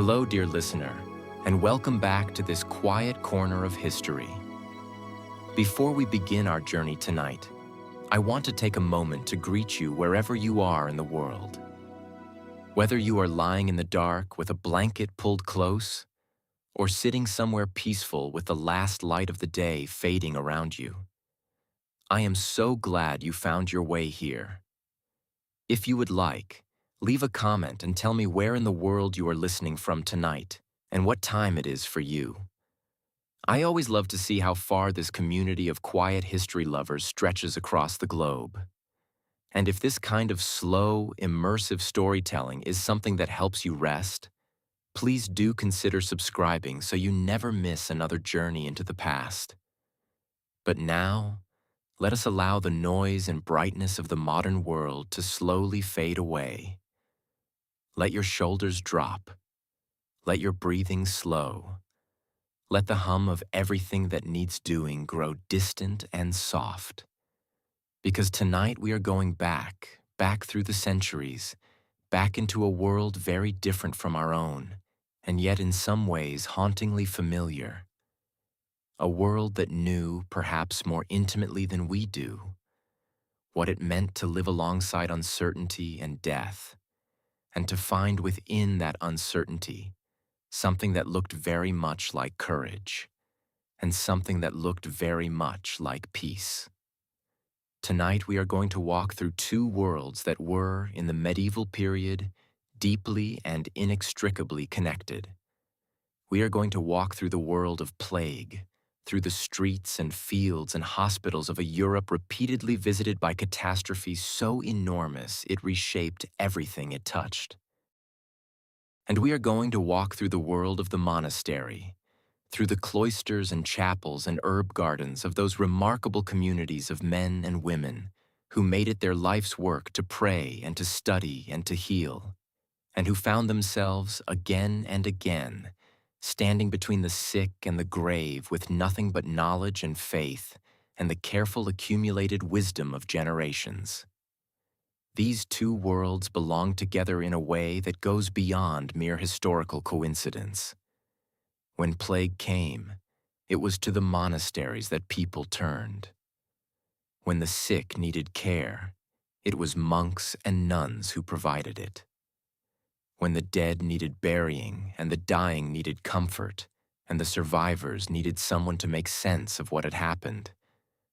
Hello, dear listener, and welcome back to this quiet corner of history. Before we begin our journey tonight, I want to take a moment to greet you wherever you are in the world. Whether you are lying in the dark with a blanket pulled close, or sitting somewhere peaceful with the last light of the day fading around you, I am so glad you found your way here. If you would like, leave a comment and tell me where in the world you are listening from tonight and what time it is for you. I always love to see how far this community of quiet history lovers stretches across the globe. And if this kind of slow, immersive storytelling is something that helps you rest, please do consider subscribing so you never miss another journey into the past. But now, let us allow the noise and brightness of the modern world to slowly fade away. Let your shoulders drop. Let your breathing slow. Let the hum of everything that needs doing grow distant and soft. Because tonight we are going back through the centuries, back into a world very different from our own, and yet in some ways hauntingly familiar. A world that knew, perhaps more intimately than we do, what it meant to live alongside uncertainty and death, and to find within that uncertainty something that looked very much like courage, and something that looked very much like peace. Tonight we are going to walk through two worlds that were, in the medieval period, deeply and inextricably connected. We are going to walk through the world of plague, through the streets and fields and hospitals of a Europe repeatedly visited by catastrophes so enormous it reshaped everything it touched. And we are going to walk through the world of the monastery, through the cloisters and chapels and herb gardens of those remarkable communities of men and women who made it their life's work to pray and to study and to heal, and who found themselves again and again standing between the sick and the grave with nothing but knowledge and faith and the careful accumulated wisdom of generations. These two worlds belong together in a way that goes beyond mere historical coincidence. When plague came, it was to the monasteries that people turned. When the sick needed care, it was monks and nuns who provided it. When the dead needed burying and the dying needed comfort, and the survivors needed someone to make sense of what had happened,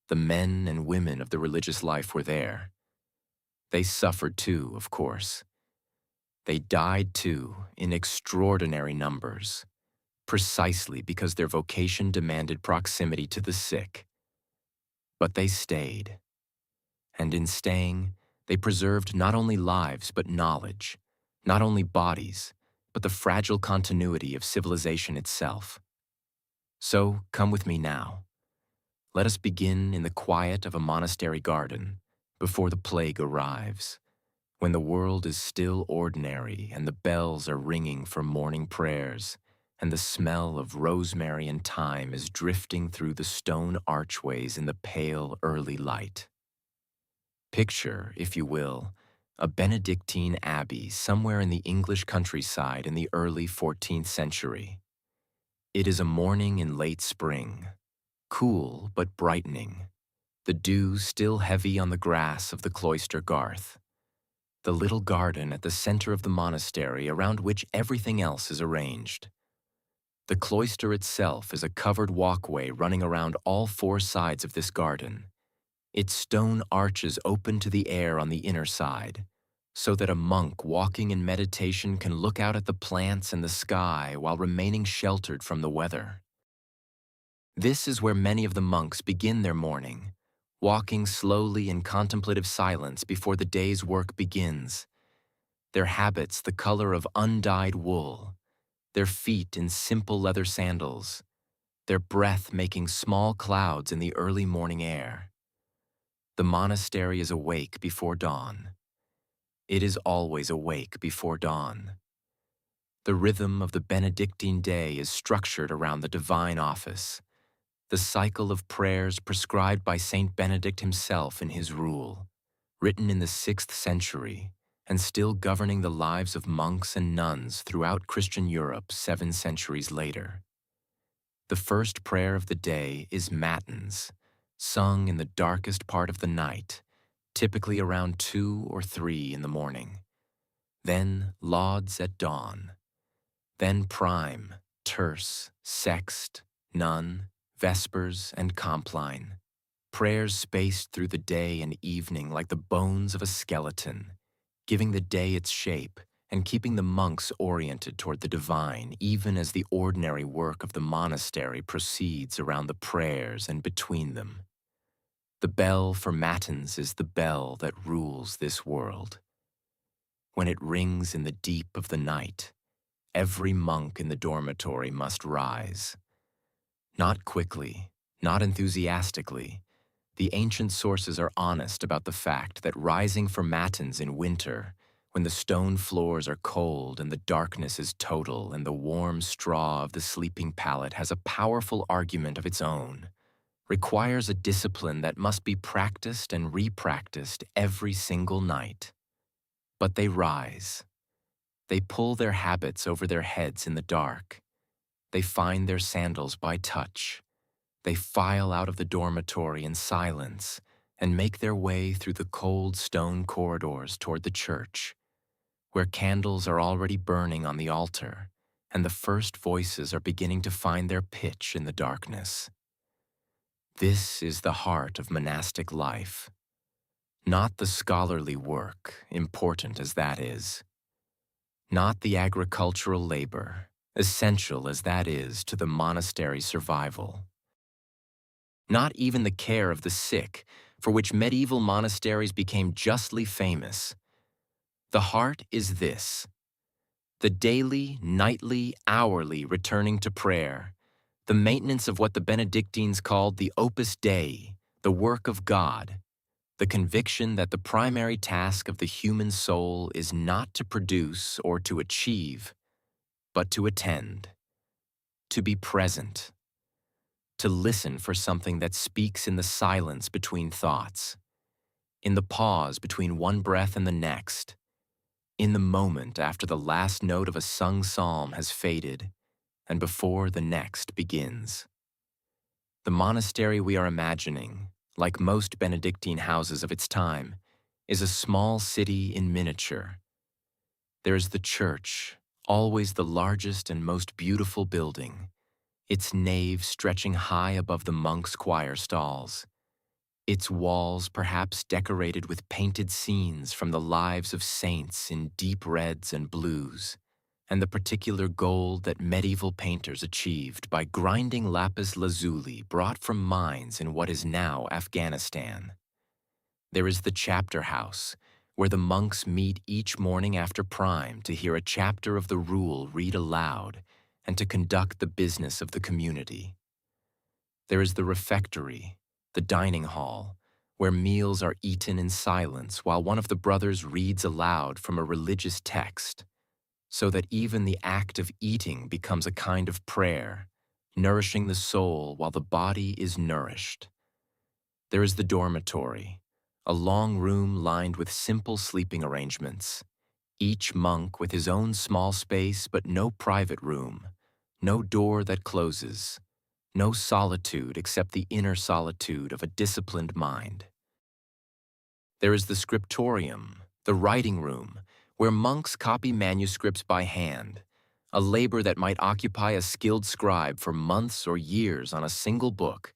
the men and women of the religious life were there. They suffered too, of course. They died too, in extraordinary numbers, precisely because their vocation demanded proximity to the sick. But they stayed. And in staying, they preserved not only lives but knowledge, not only bodies, but the fragile continuity of civilization itself. So, come with me now. Let us begin in the quiet of a monastery garden, before the plague arrives, when the world is still ordinary and the bells are ringing for morning prayers, and the smell of rosemary and thyme is drifting through the stone archways in the pale early light. Picture, if you will, a Benedictine abbey somewhere in the English countryside in the early 14th century. It is a morning in late spring, cool but brightening, the dew still heavy on the grass of the cloister garth, the little garden at the center of the monastery around which everything else is arranged. The cloister itself is a covered walkway running around all four sides of this garden, its stone arches open to the air on the inner side, so that a monk walking in meditation can look out at the plants and the sky while remaining sheltered from the weather. This is where many of the monks begin their morning, walking slowly in contemplative silence before the day's work begins, their habits the color of undyed wool, their feet in simple leather sandals, their breath making small clouds in the early morning air. The monastery is awake before dawn. It is always awake before dawn. The rhythm of the Benedictine day is structured around the divine office, the cycle of prayers prescribed by Saint Benedict himself in his rule, written in the 6th century, and still governing the lives of monks and nuns throughout Christian Europe 7 centuries later. The first prayer of the day is matins, sung in the darkest part of the night, typically around 2 or 3 in the morning. Then lauds at dawn. Then prime, terce, sext, none, vespers, and compline. Prayers spaced through the day and evening like the bones of a skeleton, giving the day its shape and keeping the monks oriented toward the divine, even as the ordinary work of the monastery proceeds around the prayers and between them. The bell for matins is the bell that rules this world. When it rings in the deep of the night, every monk in the dormitory must rise. Not quickly, not enthusiastically. The ancient sources are honest about the fact that rising for matins in winter, when the stone floors are cold and the darkness is total and the warm straw of the sleeping pallet has a powerful argument of its own, requires a discipline that must be practiced and repracticed every single night. But they rise. They pull their habits over their heads in the dark. They find their sandals by touch. They file out of the dormitory in silence and make their way through the cold stone corridors toward the church, where candles are already burning on the altar and the first voices are beginning to find their pitch in the darkness. This is the heart of monastic life, not the scholarly work, important as that is, not the agricultural labor, essential as that is to the monastery's survival. Not even the care of the sick, for which medieval monasteries became justly famous. The heart is this: the daily, nightly, hourly returning to prayer, the maintenance of what the Benedictines called the opus Dei, the work of God, the conviction that the primary task of the human soul is not to produce or to achieve, but to attend, to be present, to listen for something that speaks in the silence between thoughts, in the pause between one breath and the next, in the moment after the last note of a sung psalm has faded and before the next begins. The monastery we are imagining, like most Benedictine houses of its time, is a small city in miniature. There is the church, always the largest and most beautiful building, its nave stretching high above the monks' choir stalls, its walls perhaps decorated with painted scenes from the lives of saints in deep reds and blues, and the particular gold that medieval painters achieved by grinding lapis lazuli brought from mines in what is now Afghanistan. There is the chapter house, where the monks meet each morning after prime to hear a chapter of the rule read aloud and to conduct the business of the community. There is the refectory, the dining hall, where meals are eaten in silence while one of the brothers reads aloud from a religious text, so that even the act of eating becomes a kind of prayer, nourishing the soul while the body is nourished. There is the dormitory, a long room lined with simple sleeping arrangements, each monk with his own small space but no private room, no door that closes, no solitude except the inner solitude of a disciplined mind. There is the scriptorium, the writing room, where monks copy manuscripts by hand, a labor that might occupy a skilled scribe for months or years on a single book.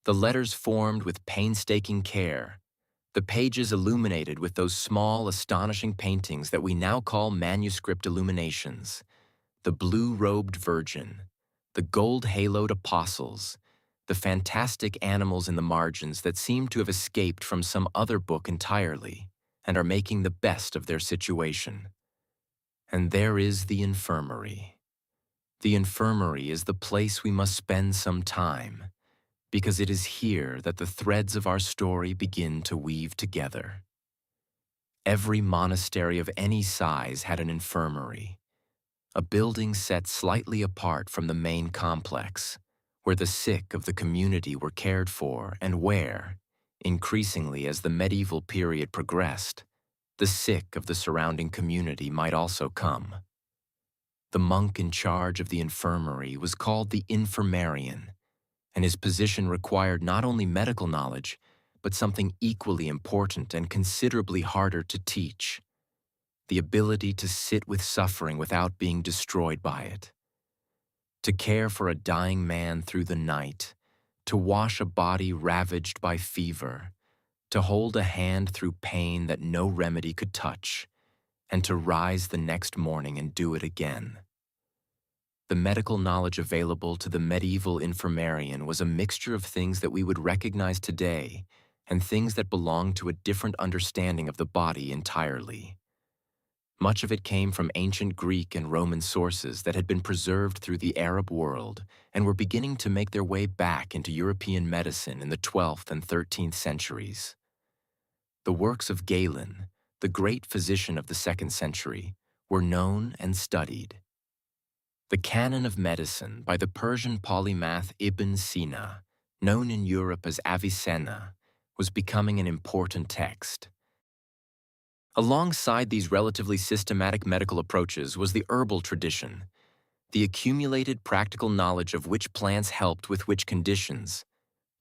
The letters formed with painstaking care, the pages illuminated with those small, astonishing paintings that we now call manuscript illuminations, the blue-robed Virgin, the gold-haloed apostles, the fantastic animals in the margins that seem to have escaped from some other book entirely and are making the best of their situation. And there is the infirmary. The infirmary is the place we must spend some time, because it is here that the threads of our story begin to weave together. Every monastery of any size had an infirmary, a building set slightly apart from the main complex, where the sick of the community were cared for and where, increasingly as the medieval period progressed, the the sick of the surrounding community might also come. The monk in charge of the infirmary was called the infirmarian, and his position required not only medical knowledge, but something equally important and considerably harder to teach: the ability to sit with suffering without being destroyed by it, to care for a dying man through the night, to wash a body ravaged by fever, to hold a hand through pain that no remedy could touch, and to rise the next morning and do it again. The medical knowledge available to the medieval infirmarian was a mixture of things that we would recognize today and things that belonged to a different understanding of the body entirely. Much of it came from ancient Greek and Roman sources that had been preserved through the Arab world and were beginning to make their way back into European medicine in the 12th and 13th centuries. The works of Galen, the great physician of the 2nd century, were known and studied. The Canon of Medicine by the Persian polymath Ibn Sina, known in Europe as Avicenna, was becoming an important text. Alongside these relatively systematic medical approaches was the herbal tradition, the accumulated practical knowledge of which plants helped with which conditions,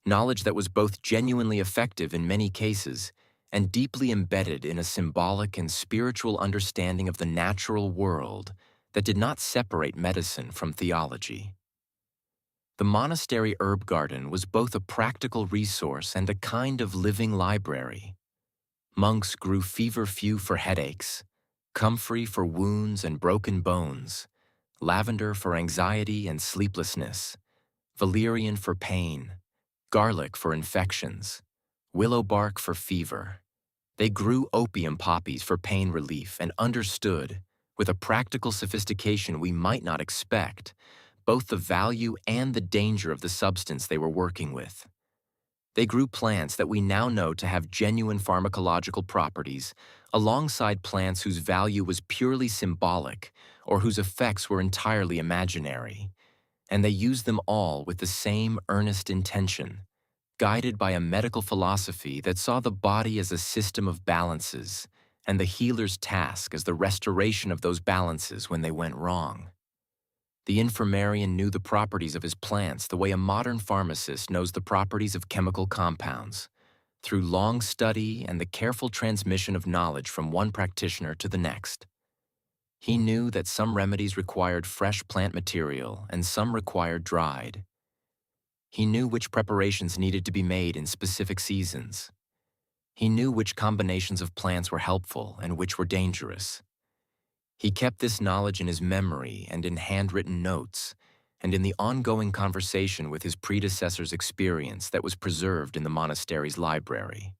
knowledge that was both genuinely effective in many cases and deeply embedded in a symbolic and spiritual understanding of the natural world that did not separate medicine from theology. The monastery herb garden was both a practical resource and a kind of living library. Monks grew feverfew for headaches, comfrey for wounds and broken bones, lavender for anxiety and sleeplessness, valerian for pain, garlic for infections, willow bark for fever. They grew opium poppies for pain relief and understood, with a practical sophistication we might not expect, both the value and the danger of the substance they were working with. They grew plants that we now know to have genuine pharmacological properties, alongside plants whose value was purely symbolic or whose effects were entirely imaginary, and they used them all with the same earnest intention, guided by a medical philosophy that saw the body as a system of balances and the healer's task as the restoration of those balances when they went wrong. The infirmarian knew the properties of his plants the way a modern pharmacist knows the properties of chemical compounds, through long study and the careful transmission of knowledge from one practitioner to the next. He knew that some remedies required fresh plant material and some required dried. He knew which preparations needed to be made in specific seasons. He knew which combinations of plants were helpful and which were dangerous. He kept this knowledge in his memory and in handwritten notes, and in the ongoing conversation with his predecessor's experience that was preserved in the monastery's library.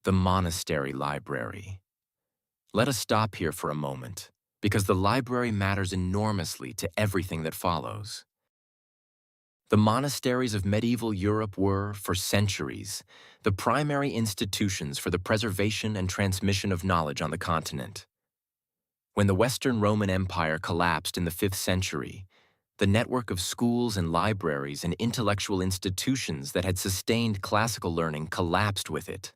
The monastery library. Let us stop here for a moment, because the library matters enormously to everything that follows. The monasteries of medieval Europe were, for centuries, the primary institutions for the preservation and transmission of knowledge on the continent. When the Western Roman Empire collapsed in the 5th century, the network of schools and libraries and intellectual institutions that had sustained classical learning collapsed with it.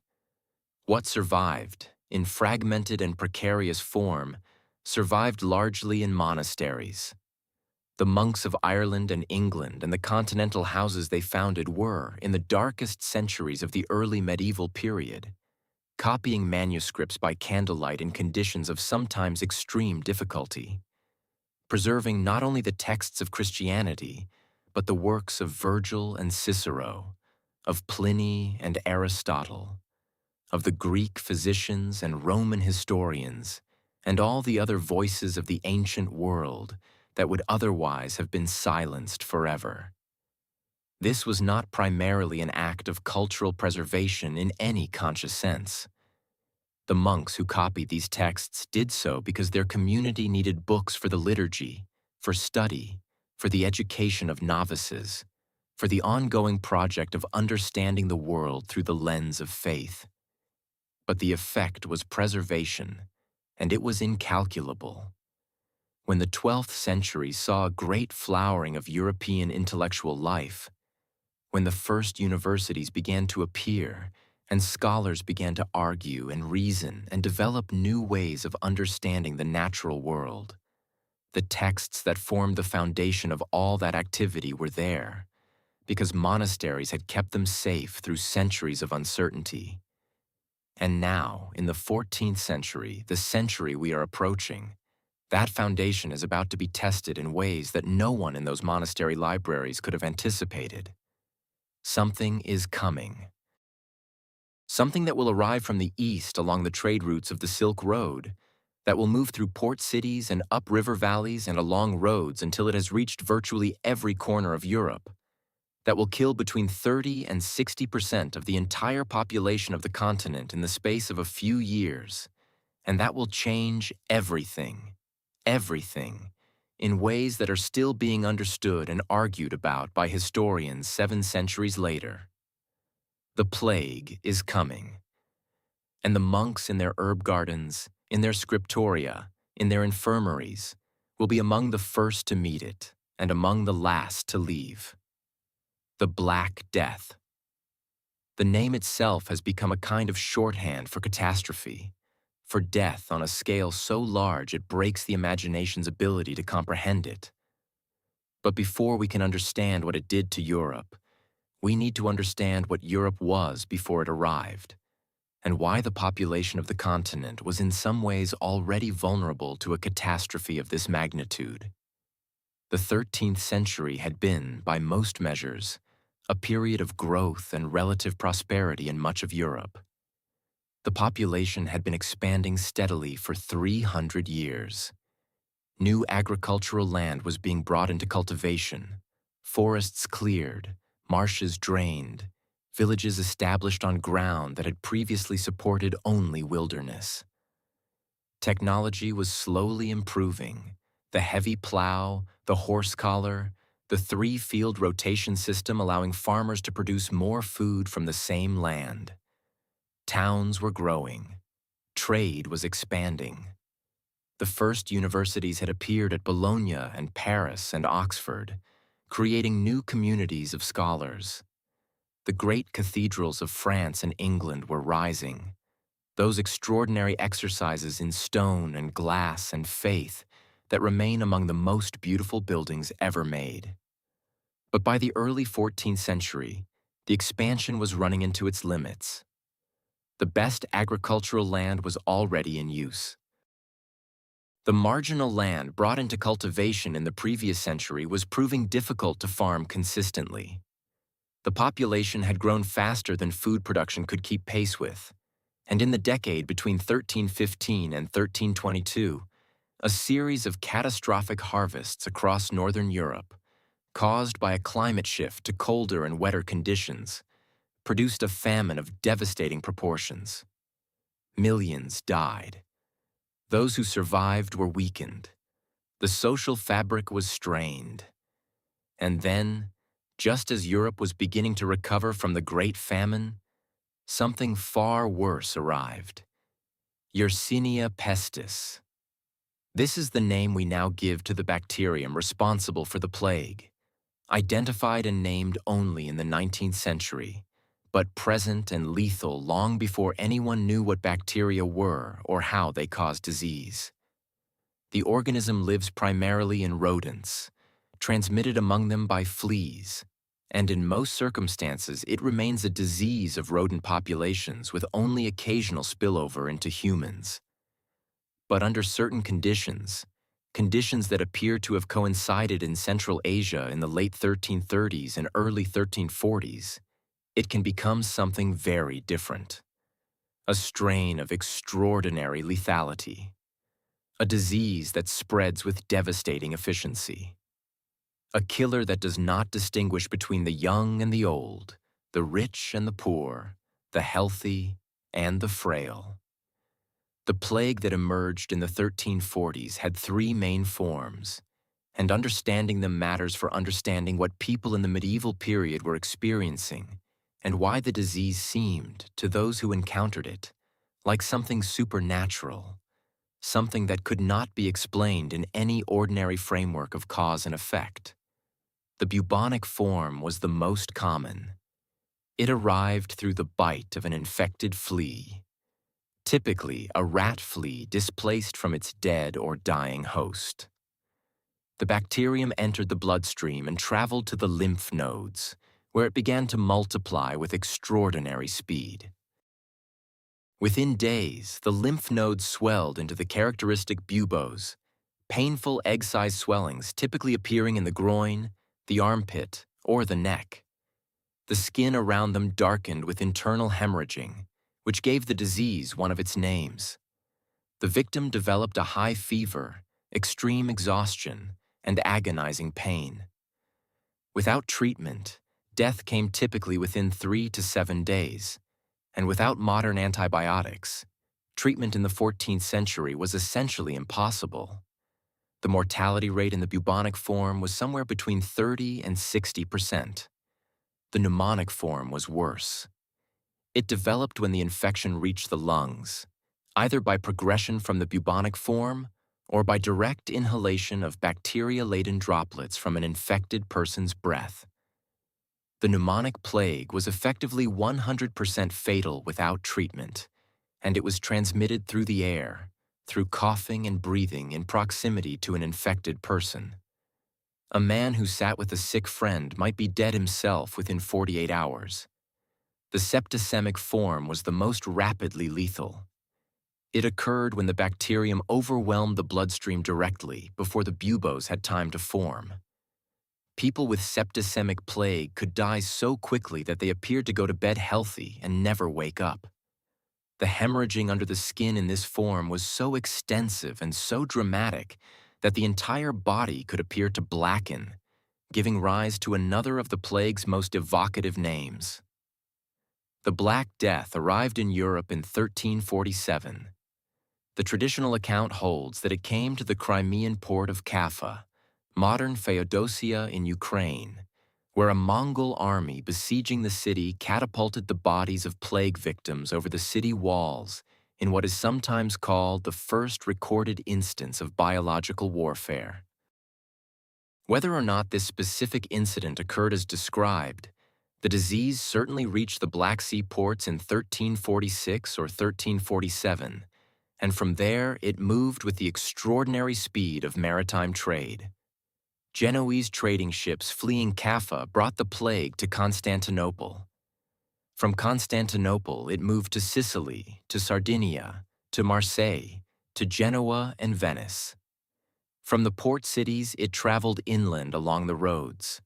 What survived, in fragmented and precarious form, survived largely in monasteries. The monks of Ireland and England and the continental houses they founded were, in the darkest centuries of the early medieval period, copying manuscripts by candlelight in conditions of sometimes extreme difficulty, preserving not only the texts of Christianity, but the works of Virgil and Cicero, of Pliny and Aristotle, of the Greek physicians and Roman historians, and all the other voices of the ancient world that would otherwise have been silenced forever. This was not primarily an act of cultural preservation in any conscious sense. The monks who copied these texts did so because their community needed books for the liturgy, for study, for the education of novices, for the ongoing project of understanding the world through the lens of faith. But the effect was preservation, and it was incalculable. When the 12th century saw a great flowering of European intellectual life, when the first universities began to appear, and scholars began to argue and reason and develop new ways of understanding the natural world. The texts that formed the foundation of all that activity were there, because monasteries had kept them safe through centuries of uncertainty. And now, in the 14th century, the century we are approaching, that foundation is about to be tested in ways that no one in those monastery libraries could have anticipated. Something is coming. Something that will arrive from the east along the trade routes of the Silk Road, that will move through port cities and up river valleys and along roads until it has reached virtually every corner of Europe, that will kill between 30 and 60% of the entire population of the continent in the space of a few years, and that will change everything, in ways that are still being understood and argued about by historians 7 centuries later. The plague is coming, and the monks in their herb gardens, in their scriptoria, in their infirmaries, will be among the first to meet it and among the last to leave. The Black Death. The name itself has become a kind of shorthand for catastrophe, for death on a scale so large it breaks the imagination's ability to comprehend it. But before we can understand what it did to Europe, we need to understand what Europe was before it arrived, and why the population of the continent was in some ways already vulnerable to a catastrophe of this magnitude. The 13th century had been, by most measures, a period of growth and relative prosperity in much of Europe. The population had been expanding steadily for 300 years. New agricultural land was being brought into cultivation, forests cleared, marshes drained, villages established on ground that had previously supported only wilderness. Technology was slowly improving. The heavy plow, the horse collar, the 3-field rotation system allowing farmers to produce more food from the same land. Towns were growing. Trade was expanding. The first universities had appeared at Bologna and Paris and Oxford, creating new communities of scholars. The great cathedrals of France and England were rising. Those extraordinary exercises in stone and glass and faith that remain among the most beautiful buildings ever made. But by the early 14th century, the expansion was running into its limits. The best agricultural land was already in use. The marginal land brought into cultivation in the previous century was proving difficult to farm consistently. The population had grown faster than food production could keep pace with, and in the decade between 1315 and 1322, a series of catastrophic harvests across northern Europe, caused by a climate shift to colder and wetter conditions, produced a famine of devastating proportions. Millions died. Those who survived were weakened. The social fabric was strained. And then, just as Europe was beginning to recover from the Great Famine, something far worse arrived. Yersinia pestis. This is the name we now give to the bacterium responsible for the plague, identified and named only in the 19th century, but present and lethal long before anyone knew what bacteria were or how they caused disease. The organism lives primarily in rodents, transmitted among them by fleas, and in most circumstances it remains a disease of rodent populations with only occasional spillover into humans. But under certain conditions that appear to have coincided in Central Asia in the late 1330s and early 1340s, it can become something very different. A strain of extraordinary lethality. A disease that spreads with devastating efficiency. A killer that does not distinguish between the young and the old, the rich and the poor, the healthy and the frail. The plague that emerged in the 1340s had 3 main forms, and understanding them matters for understanding what people in the medieval period were experiencing and why the disease seemed, to those who encountered it, like something supernatural, something that could not be explained in any ordinary framework of cause and effect. The bubonic form was the most common. It arrived through the bite of an infected flea, typically a rat flea displaced from its dead or dying host. The bacterium entered the bloodstream and traveled to the lymph nodes, where it began to multiply with extraordinary speed. Within days, the lymph nodes swelled into the characteristic buboes, painful egg-sized swellings typically appearing in the groin, the armpit, or the neck. The skin around them darkened with internal hemorrhaging, which gave the disease one of its names. The victim developed a high fever, extreme exhaustion, and agonizing pain. Without treatment, death came typically within 3 to 7 days, and without modern antibiotics, treatment in the 14th century was essentially impossible. The mortality rate in the bubonic form was somewhere between 30 and 60%. The pneumonic form was worse. It developed when the infection reached the lungs, either by progression from the bubonic form or by direct inhalation of bacteria-laden droplets from an infected person's breath. The pneumonic plague was effectively 100% fatal without treatment, and it was transmitted through the air, through coughing and breathing in proximity to an infected person. A man who sat with a sick friend might be dead himself within 48 hours. The septicemic form was the most rapidly lethal. It occurred when the bacterium overwhelmed the bloodstream directly before the buboes had time to form. People with septicemic plague could die so quickly that they appeared to go to bed healthy and never wake up. The hemorrhaging under the skin in this form was so extensive and so dramatic that the entire body could appear to blacken, giving rise to another of the plague's most evocative names. The Black Death arrived in Europe in 1347. The traditional account holds that it came to the Crimean port of Kaffa, modern Feodosia in Ukraine, where a Mongol army besieging the city catapulted the bodies of plague victims over the city walls in what is sometimes called the first recorded instance of biological warfare. Whether or not this specific incident occurred as described, the disease certainly reached the Black Sea ports in 1346 or 1347, and from there it moved with the extraordinary speed of maritime trade. Genoese trading ships fleeing Kaffa brought the plague to Constantinople. From Constantinople, it moved to Sicily, to Sardinia, to Marseille, to Genoa and Venice. From the port cities, it traveled inland along the roads.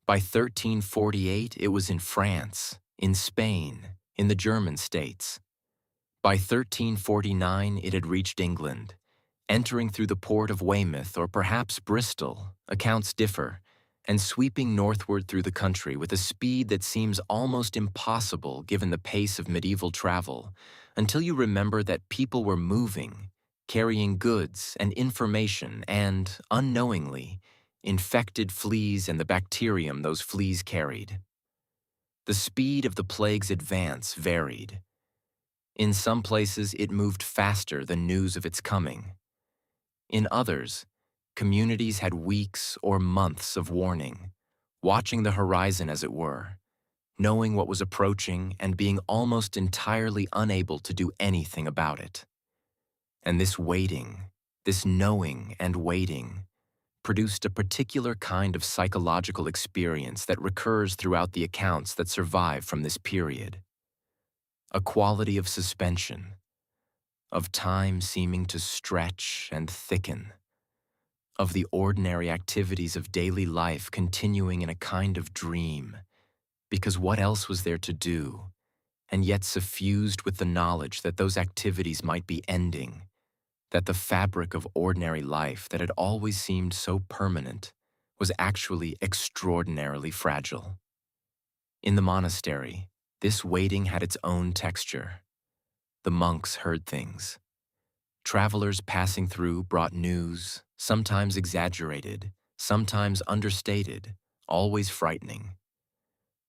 By 1348, it was in France, in Spain, in the German states. By 1349, it had reached England, entering through the port of Weymouth or perhaps Bristol, accounts differ, and sweeping northward through the country with a speed that seems almost impossible given the pace of medieval travel, until you remember that people were moving, carrying goods and information and, unknowingly, infected fleas and the bacterium those fleas carried. The speed of the plague's advance varied. In some places, it moved faster than news of its coming. In others, communities had weeks or months of warning, watching the horizon as it were, knowing what was approaching and being almost entirely unable to do anything about it. And this waiting, this knowing and waiting, produced a particular kind of psychological experience that recurs throughout the accounts that survive from this period. A quality of suspension, of time seeming to stretch and thicken, of the ordinary activities of daily life continuing in a kind of dream, because what else was there to do, and yet suffused with the knowledge that those activities might be ending, that the fabric of ordinary life that had always seemed so permanent was actually extraordinarily fragile. In the monastery, this waiting had its own texture. The monks heard things. Travelers passing through brought news, sometimes exaggerated, sometimes understated, always frightening.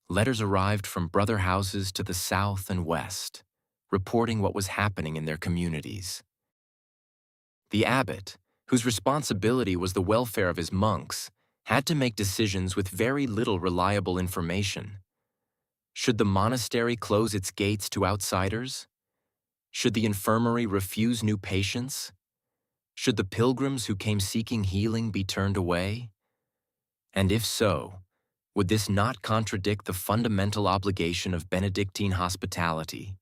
Letters arrived from brother houses to the south and west, reporting what was happening in their communities. The abbot, whose responsibility was the welfare of his monks, had to make decisions with very little reliable information. Should the monastery close its gates to outsiders? Should the infirmary refuse new patients? Should the pilgrims who came seeking healing be turned away? And if so, would this not contradict the fundamental obligation of Benedictine hospitality,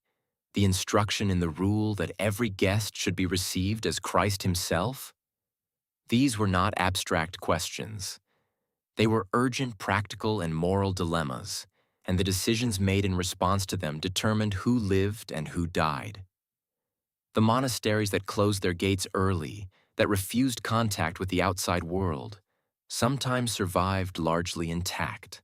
the instruction in the rule that every guest should be received as Christ himself? These were not abstract questions. They were urgent practical and moral dilemmas, and the decisions made in response to them determined who lived and who died. The monasteries that closed their gates early, that refused contact with the outside world, sometimes survived largely intact.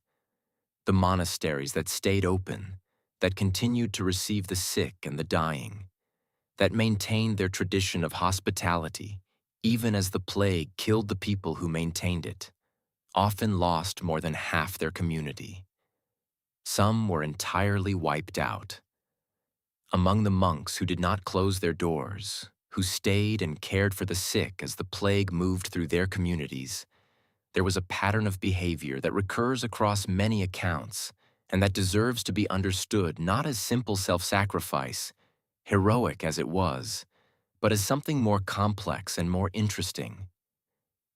The monasteries that stayed open, that continued to receive the sick and the dying, that maintained their tradition of hospitality, even as the plague killed the people who maintained it, often lost more than half their community. Some were entirely wiped out. Among the monks who did not close their doors, who stayed and cared for the sick as the plague moved through their communities, there was a pattern of behavior that recurs across many accounts and that deserves to be understood not as simple self-sacrifice, heroic as it was, but as something more complex and more interesting.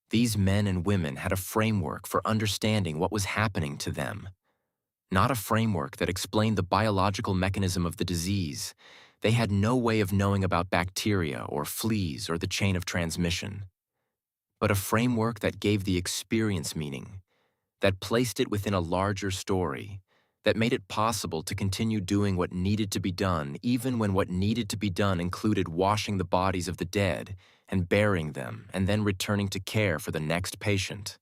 These men and women had a framework for understanding what was happening to them. Not a framework that explained the biological mechanism of the disease. They had no way of knowing about bacteria or fleas or the chain of transmission. But a framework that gave the experience meaning, that placed it within a larger story, that made it possible to continue doing what needed to be done even when what needed to be done included washing the bodies of the dead and burying them and then returning to care for the next patient.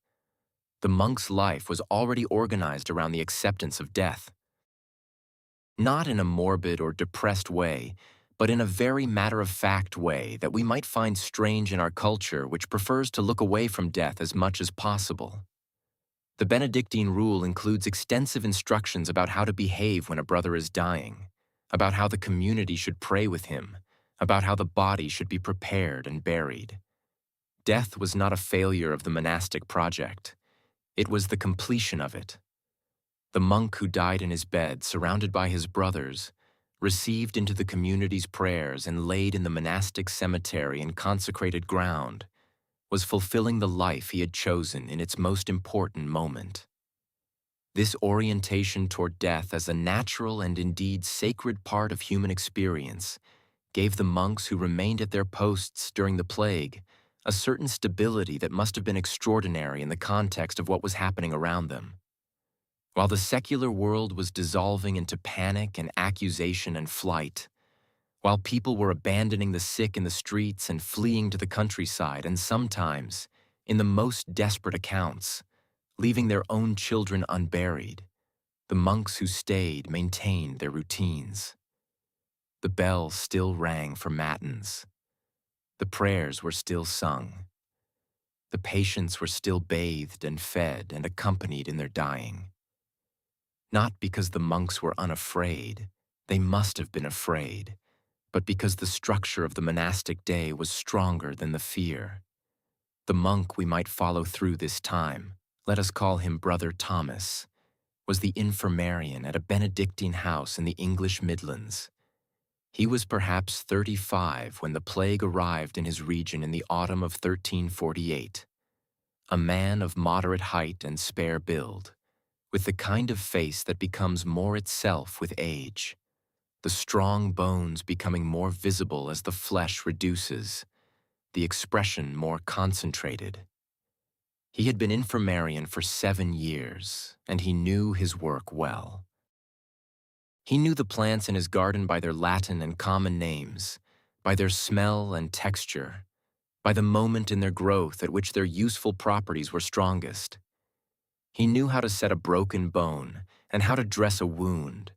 The monk's life was already organized around the acceptance of death. Not in a morbid or depressed way, but in a very matter-of-fact way that we might find strange in our culture, which prefers to look away from death as much as possible. The Benedictine rule includes extensive instructions about how to behave when a brother is dying, about how the community should pray with him, about how the body should be prepared and buried. Death was not a failure of the monastic project. It was the completion of it. The monk who died in his bed, surrounded by his brothers, received into the community's prayers and laid in the monastic cemetery in consecrated ground, was fulfilling the life he had chosen in its most important moment. This orientation toward death as a natural and indeed sacred part of human experience gave the monks who remained at their posts during the plague a certain stability that must have been extraordinary in the context of what was happening around them. While the secular world was dissolving into panic and accusation and flight, while people were abandoning the sick in the streets and fleeing to the countryside and sometimes, in the most desperate accounts, leaving their own children unburied, the monks who stayed maintained their routines. The bell still rang for matins. The prayers were still sung. The patients were still bathed and fed and accompanied in their dying. Not because the monks were unafraid, they must have been afraid, but because the structure of the monastic day was stronger than the fear. The monk we might follow through this time, let us call him Brother Thomas, was the infirmarian at a Benedictine house in the English Midlands. He was perhaps 35 when the plague arrived in his region in the autumn of 1348. A man of moderate height and spare build, with the kind of face that becomes more itself with age, the strong bones becoming more visible as the flesh reduces, the expression more concentrated. He had been infirmarian for 7 years, and he knew his work well. He knew the plants in his garden by their Latin and common names, by their smell and texture, by the moment in their growth at which their useful properties were strongest. He knew how to set a broken bone and how to dress a wound,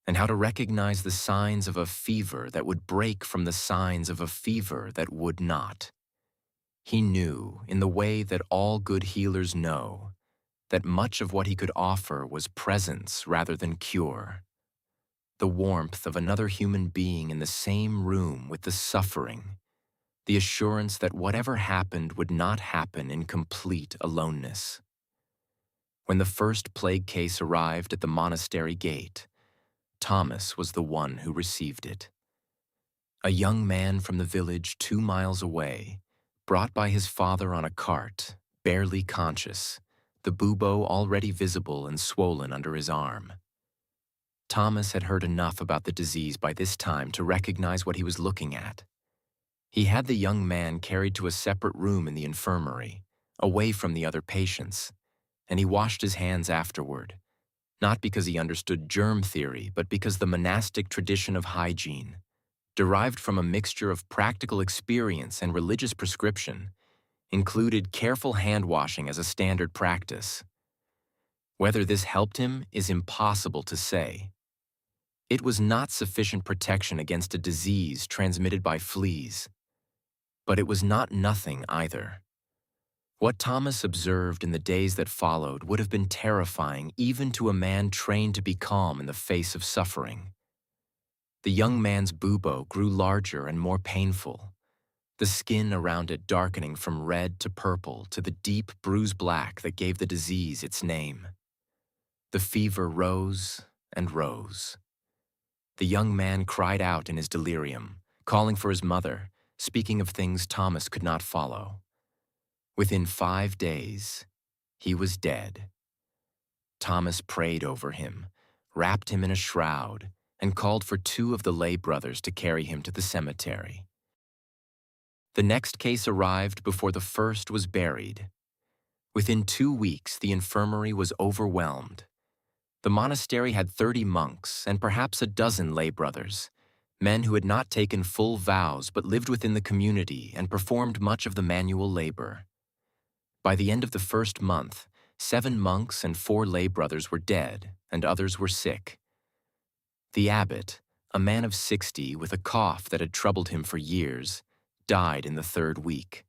and how to recognize the signs of a fever that would break from the signs of a fever that would not. He knew, in the way that all good healers know, that much of what he could offer was presence rather than cure. The warmth of another human being in the same room with the suffering, the assurance that whatever happened would not happen in complete aloneness. When the first plague case arrived at the monastery gate, Thomas was the one who received it. A young man from the village 2 miles away, brought by his father on a cart, barely conscious, the bubo already visible and swollen under his arm. Thomas had heard enough about the disease by this time to recognize what he was looking at. He had the young man carried to a separate room in the infirmary, away from the other patients, and he washed his hands afterward, not because he understood germ theory, but because the monastic tradition of hygiene, derived from a mixture of practical experience and religious prescription, included careful hand-washing as a standard practice. Whether this helped him is impossible to say. It was not sufficient protection against a disease transmitted by fleas, but it was not nothing either. What Thomas observed in the days that followed would have been terrifying even to a man trained to be calm in the face of suffering. The young man's bubo grew larger and more painful, the skin around it darkening from red to purple to the deep bruise black that gave the disease its name. The fever rose and rose. The young man cried out in his delirium, calling for his mother, speaking of things Thomas could not follow. Within 5 days, he was dead. Thomas prayed over him, wrapped him in a shroud, and called for 2 of the lay brothers to carry him to the cemetery. The next case arrived before the first was buried. Within 2 weeks, the infirmary was overwhelmed. The monastery had 30 monks and perhaps a dozen lay brothers, men who had not taken full vows but lived within the community and performed much of the manual labor. By the end of the first month, 7 monks and 4 lay brothers were dead, and others were sick. The abbot, a man of 60 with a cough that had troubled him for years, died in the 3rd week.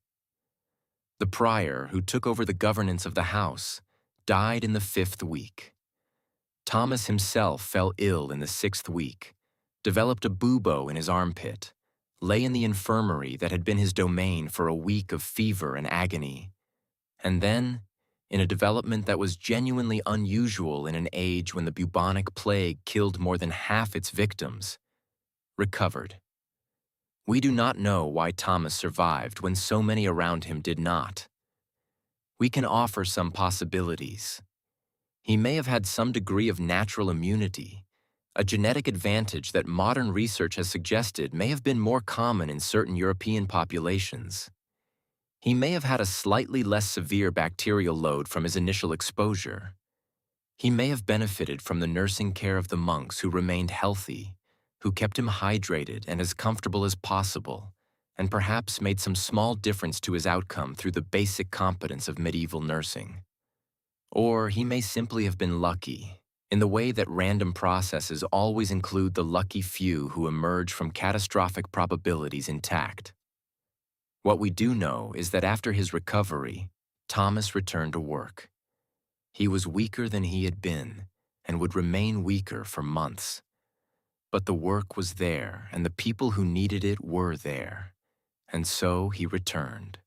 The prior, who took over the governance of the house, died in the 5th week. Thomas himself fell ill in the 6th week, developed a bubo in his armpit, lay in the infirmary that had been his domain for a week of fever and agony, and then, in a development that was genuinely unusual in an age when the bubonic plague killed more than half its victims, recovered. We do not know why Thomas survived when so many around him did not. We can offer some possibilities. He may have had some degree of natural immunity, a genetic advantage that modern research has suggested may have been more common in certain European populations. He may have had a slightly less severe bacterial load from his initial exposure. He may have benefited from the nursing care of the monks who remained healthy, who kept him hydrated and as comfortable as possible, and perhaps made some small difference to his outcome through the basic competence of medieval nursing. Or he may simply have been lucky, in the way that random processes always include the lucky few who emerge from catastrophic probabilities intact. What we do know is that after his recovery, Thomas returned to work. He was weaker than he had been, and would remain weaker for months. But the work was there, and the people who needed it were there, and so he returned.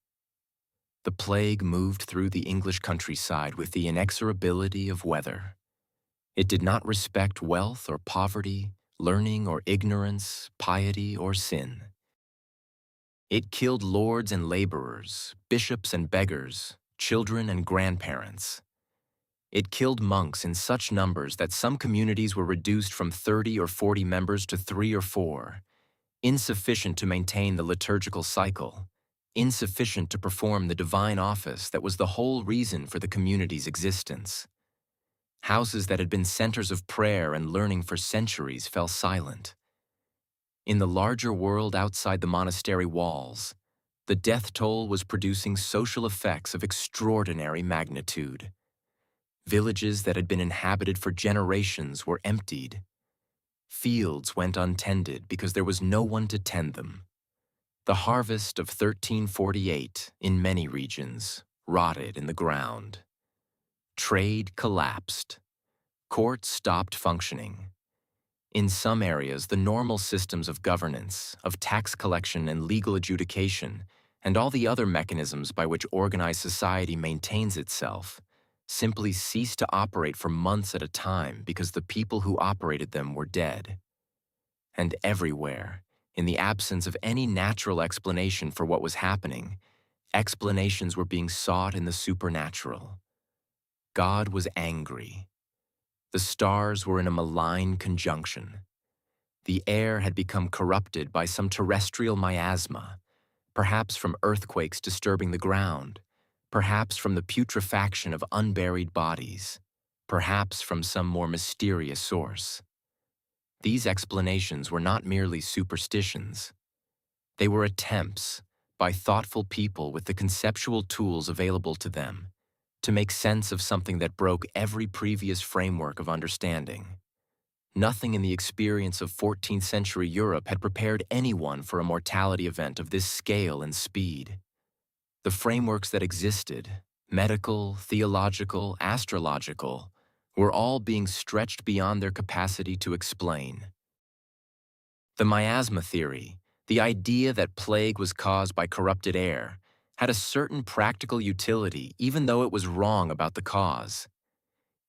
The plague moved through the English countryside with the inexorability of weather. It did not respect wealth or poverty, learning or ignorance, piety or sin. It killed lords and laborers, bishops and beggars, children and grandparents. It killed monks in such numbers that some communities were reduced from 30 or 40 members to 3 or 4, insufficient to maintain the liturgical cycle, insufficient to perform the divine office that was the whole reason for the community's existence. Houses that had been centers of prayer and learning for centuries fell silent. In the larger world outside the monastery walls, the death toll was producing social effects of extraordinary magnitude. Villages that had been inhabited for generations were emptied. Fields went untended because there was no one to tend them. The harvest of 1348, in many regions, rotted in the ground. Trade collapsed. Courts stopped functioning. In some areas, the normal systems of governance, of tax collection and legal adjudication, and all the other mechanisms by which organized society maintains itself, simply ceased to operate for months at a time because the people who operated them were dead. And everywhere, in the absence of any natural explanation for what was happening, explanations were being sought in the supernatural. God was angry. The stars were in a malign conjunction. The air had become corrupted by some terrestrial miasma, perhaps from earthquakes disturbing the ground, perhaps from the putrefaction of unburied bodies, perhaps from some more mysterious source. These explanations were not merely superstitions. They were attempts, by thoughtful people with the conceptual tools available to them, to make sense of something that broke every previous framework of understanding. Nothing in the experience of 14th century Europe had prepared anyone for a mortality event of this scale and speed. The frameworks that existed, medical, theological, astrological, were all being stretched beyond their capacity to explain. The miasma theory, the idea that plague was caused by corrupted air, had a certain practical utility even though it was wrong about the cause.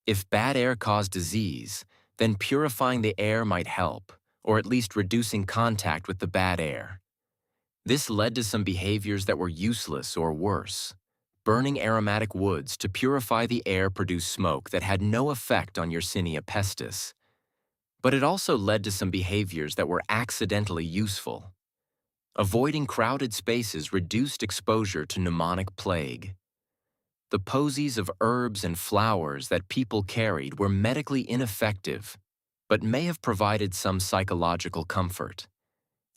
If bad air caused disease, then purifying the air might help, or at least reducing contact with the bad air. This led to some behaviors that were useless or worse. Burning aromatic woods to purify the air produced smoke that had no effect on Yersinia pestis. But it also led to some behaviors that were accidentally useful. Avoiding crowded spaces reduced exposure to pneumonic plague. The posies of herbs and flowers that people carried were medically ineffective, but may have provided some psychological comfort.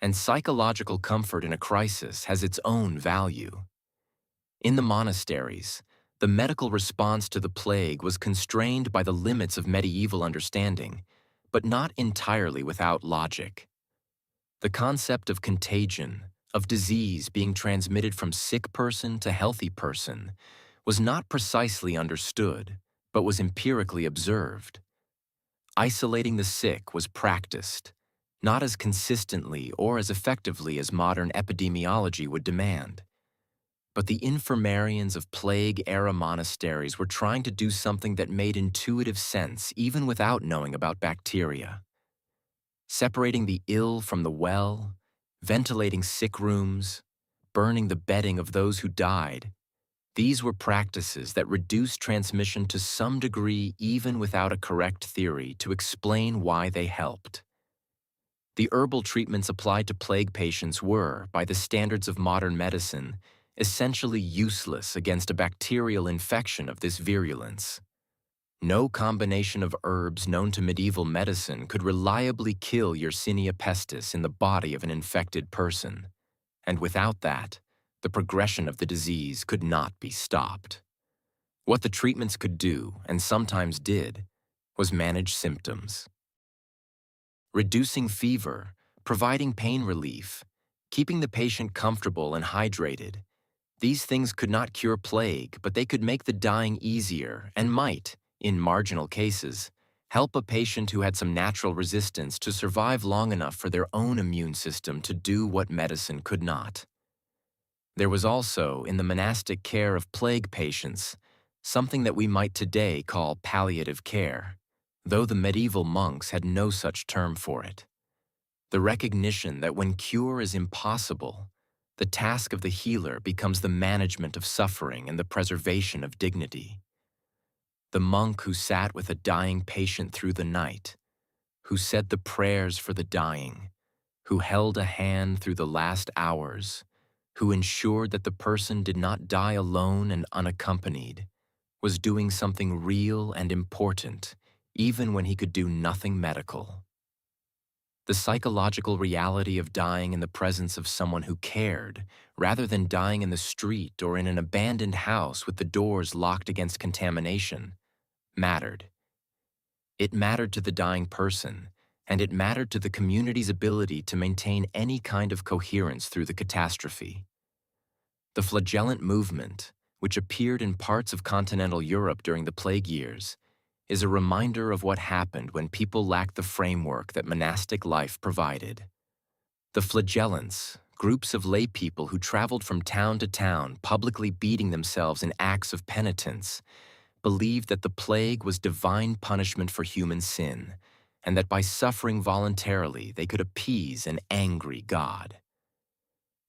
And psychological comfort in a crisis has its own value. In the monasteries, the medical response to the plague was constrained by the limits of medieval understanding, but not entirely without logic. The concept of contagion, of disease being transmitted from sick person to healthy person, was not precisely understood, but was empirically observed. Isolating the sick was practiced, not as consistently or as effectively as modern epidemiology would demand. But the infirmarians of plague-era monasteries were trying to do something that made intuitive sense even without knowing about bacteria. Separating the ill from the well, ventilating sick rooms, burning the bedding of those who died, these were practices that reduced transmission to some degree even without a correct theory to explain why they helped. The herbal treatments applied to plague patients were, by the standards of modern medicine, essentially useless against a bacterial infection of this virulence. No combination of herbs known to medieval medicine could reliably kill Yersinia pestis in the body of an infected person, and without that, the progression of the disease could not be stopped. What the treatments could do, and sometimes did, was manage symptoms. Reducing fever, providing pain relief, keeping the patient comfortable and hydrated. These things could not cure plague, but they could make the dying easier and might, in marginal cases, help a patient who had some natural resistance to survive long enough for their own immune system to do what medicine could not. There was also, in the monastic care of plague patients, something that we might today call palliative care, though the medieval monks had no such term for it. The recognition that when cure is impossible, the task of the healer becomes the management of suffering and the preservation of dignity. The monk who sat with a dying patient through the night, who said the prayers for the dying, who held a hand through the last hours, who ensured that the person did not die alone and unaccompanied, was doing something real and important, even when he could do nothing medical. The psychological reality of dying in the presence of someone who cared, rather than dying in the street or in an abandoned house with the doors locked against contamination, mattered. It mattered to the dying person, and it mattered to the community's ability to maintain any kind of coherence through the catastrophe. The flagellant movement, which appeared in parts of continental Europe during the plague years, is a reminder of what happened when people lacked the framework that monastic life provided. The flagellants, groups of lay people who traveled from town to town, publicly beating themselves in acts of penitence, believed that the plague was divine punishment for human sin, and that by suffering voluntarily they could appease an angry God.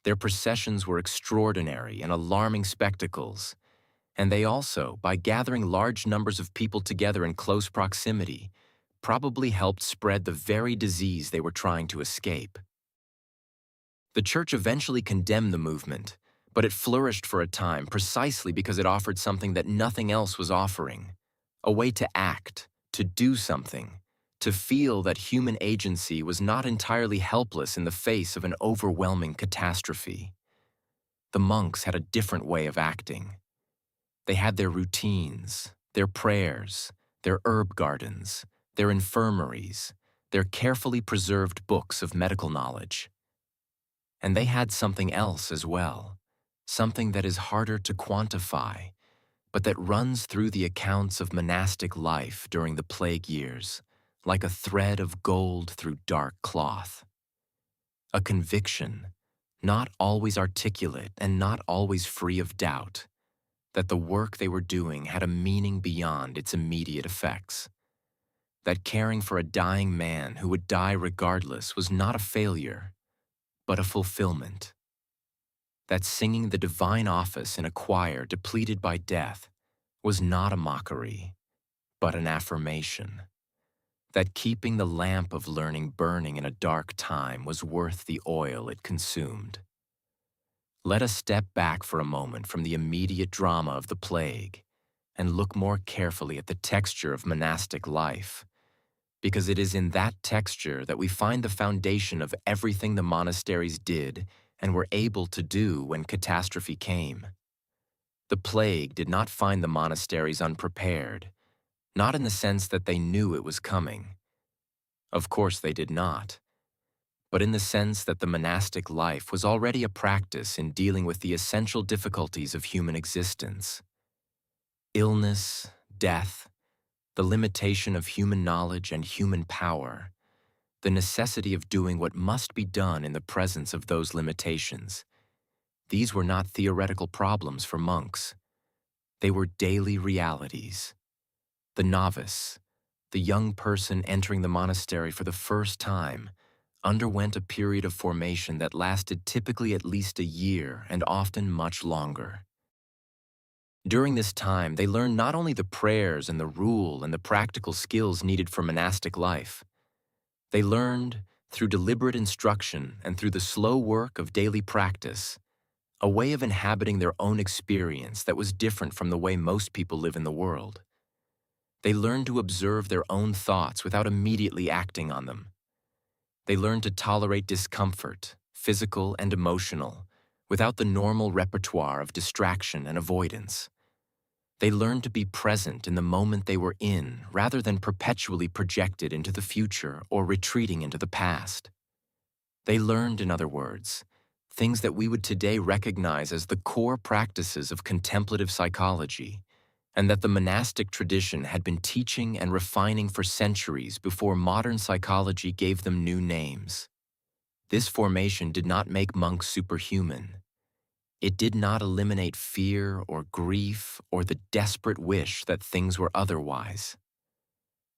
Their processions were extraordinary and alarming spectacles, and they also, by gathering large numbers of people together in close proximity, probably helped spread the very disease they were trying to escape. The Church eventually condemned the movement, but it flourished for a time precisely because it offered something that nothing else was offering: a way to act, to do something, to feel that human agency was not entirely helpless in the face of an overwhelming catastrophe. The monks had a different way of acting. They had their routines, their prayers, their herb gardens, their infirmaries, their carefully preserved books of medical knowledge. And they had something else as well, something that is harder to quantify, but that runs through the accounts of monastic life during the plague years, like a thread of gold through dark cloth. A conviction, not always articulate and not always free of doubt, that the work they were doing had a meaning beyond its immediate effects. That caring for a dying man who would die regardless was not a failure, but a fulfillment. That singing the divine office in a choir depleted by death was not a mockery, but an affirmation. That keeping the lamp of learning burning in a dark time was worth the oil it consumed. Let us step back for a moment from the immediate drama of the plague and look more carefully at the texture of monastic life, because it is in that texture that we find the foundation of everything the monasteries did and were able to do when catastrophe came. The plague did not find the monasteries unprepared, not in the sense that they knew it was coming. Of course they did not, but in the sense that the monastic life was already a practice in dealing with the essential difficulties of human existence. Illness, death, the limitation of human knowledge and human power, the necessity of doing what must be done in the presence of those limitations. These were not theoretical problems for monks. They were daily realities. The novice, the young person entering the monastery for the first time, underwent a period of formation that lasted typically at least a year and often much longer. During this time, they learned not only the prayers and the rule and the practical skills needed for monastic life. They learned, through deliberate instruction and through the slow work of daily practice, a way of inhabiting their own experience that was different from the way most people live in the world. They learned to observe their own thoughts without immediately acting on them. They learned to tolerate discomfort, physical and emotional, without the normal repertoire of distraction and avoidance. They learned to be present in the moment they were in rather than perpetually projected into the future or retreating into the past. They learned, in other words, things that we would today recognize as the core practices of contemplative psychology, and that the monastic tradition had been teaching and refining for centuries before modern psychology gave them new names. This formation did not make monks superhuman. It did not eliminate fear or grief or the desperate wish that things were otherwise.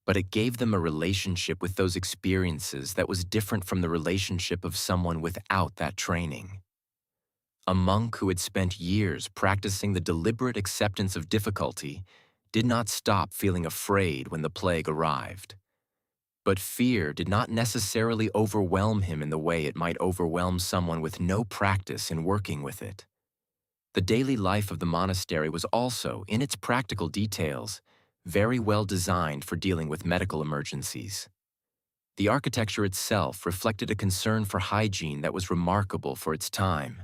But it gave them a relationship with those experiences that was different from the relationship of someone without that training. A monk who had spent years practicing the deliberate acceptance of difficulty did not stop feeling afraid when the plague arrived. But fear did not necessarily overwhelm him in the way it might overwhelm someone with no practice in working with it. The daily life of the monastery was also, in its practical details, very well designed for dealing with medical emergencies. The architecture itself reflected a concern for hygiene that was remarkable for its time.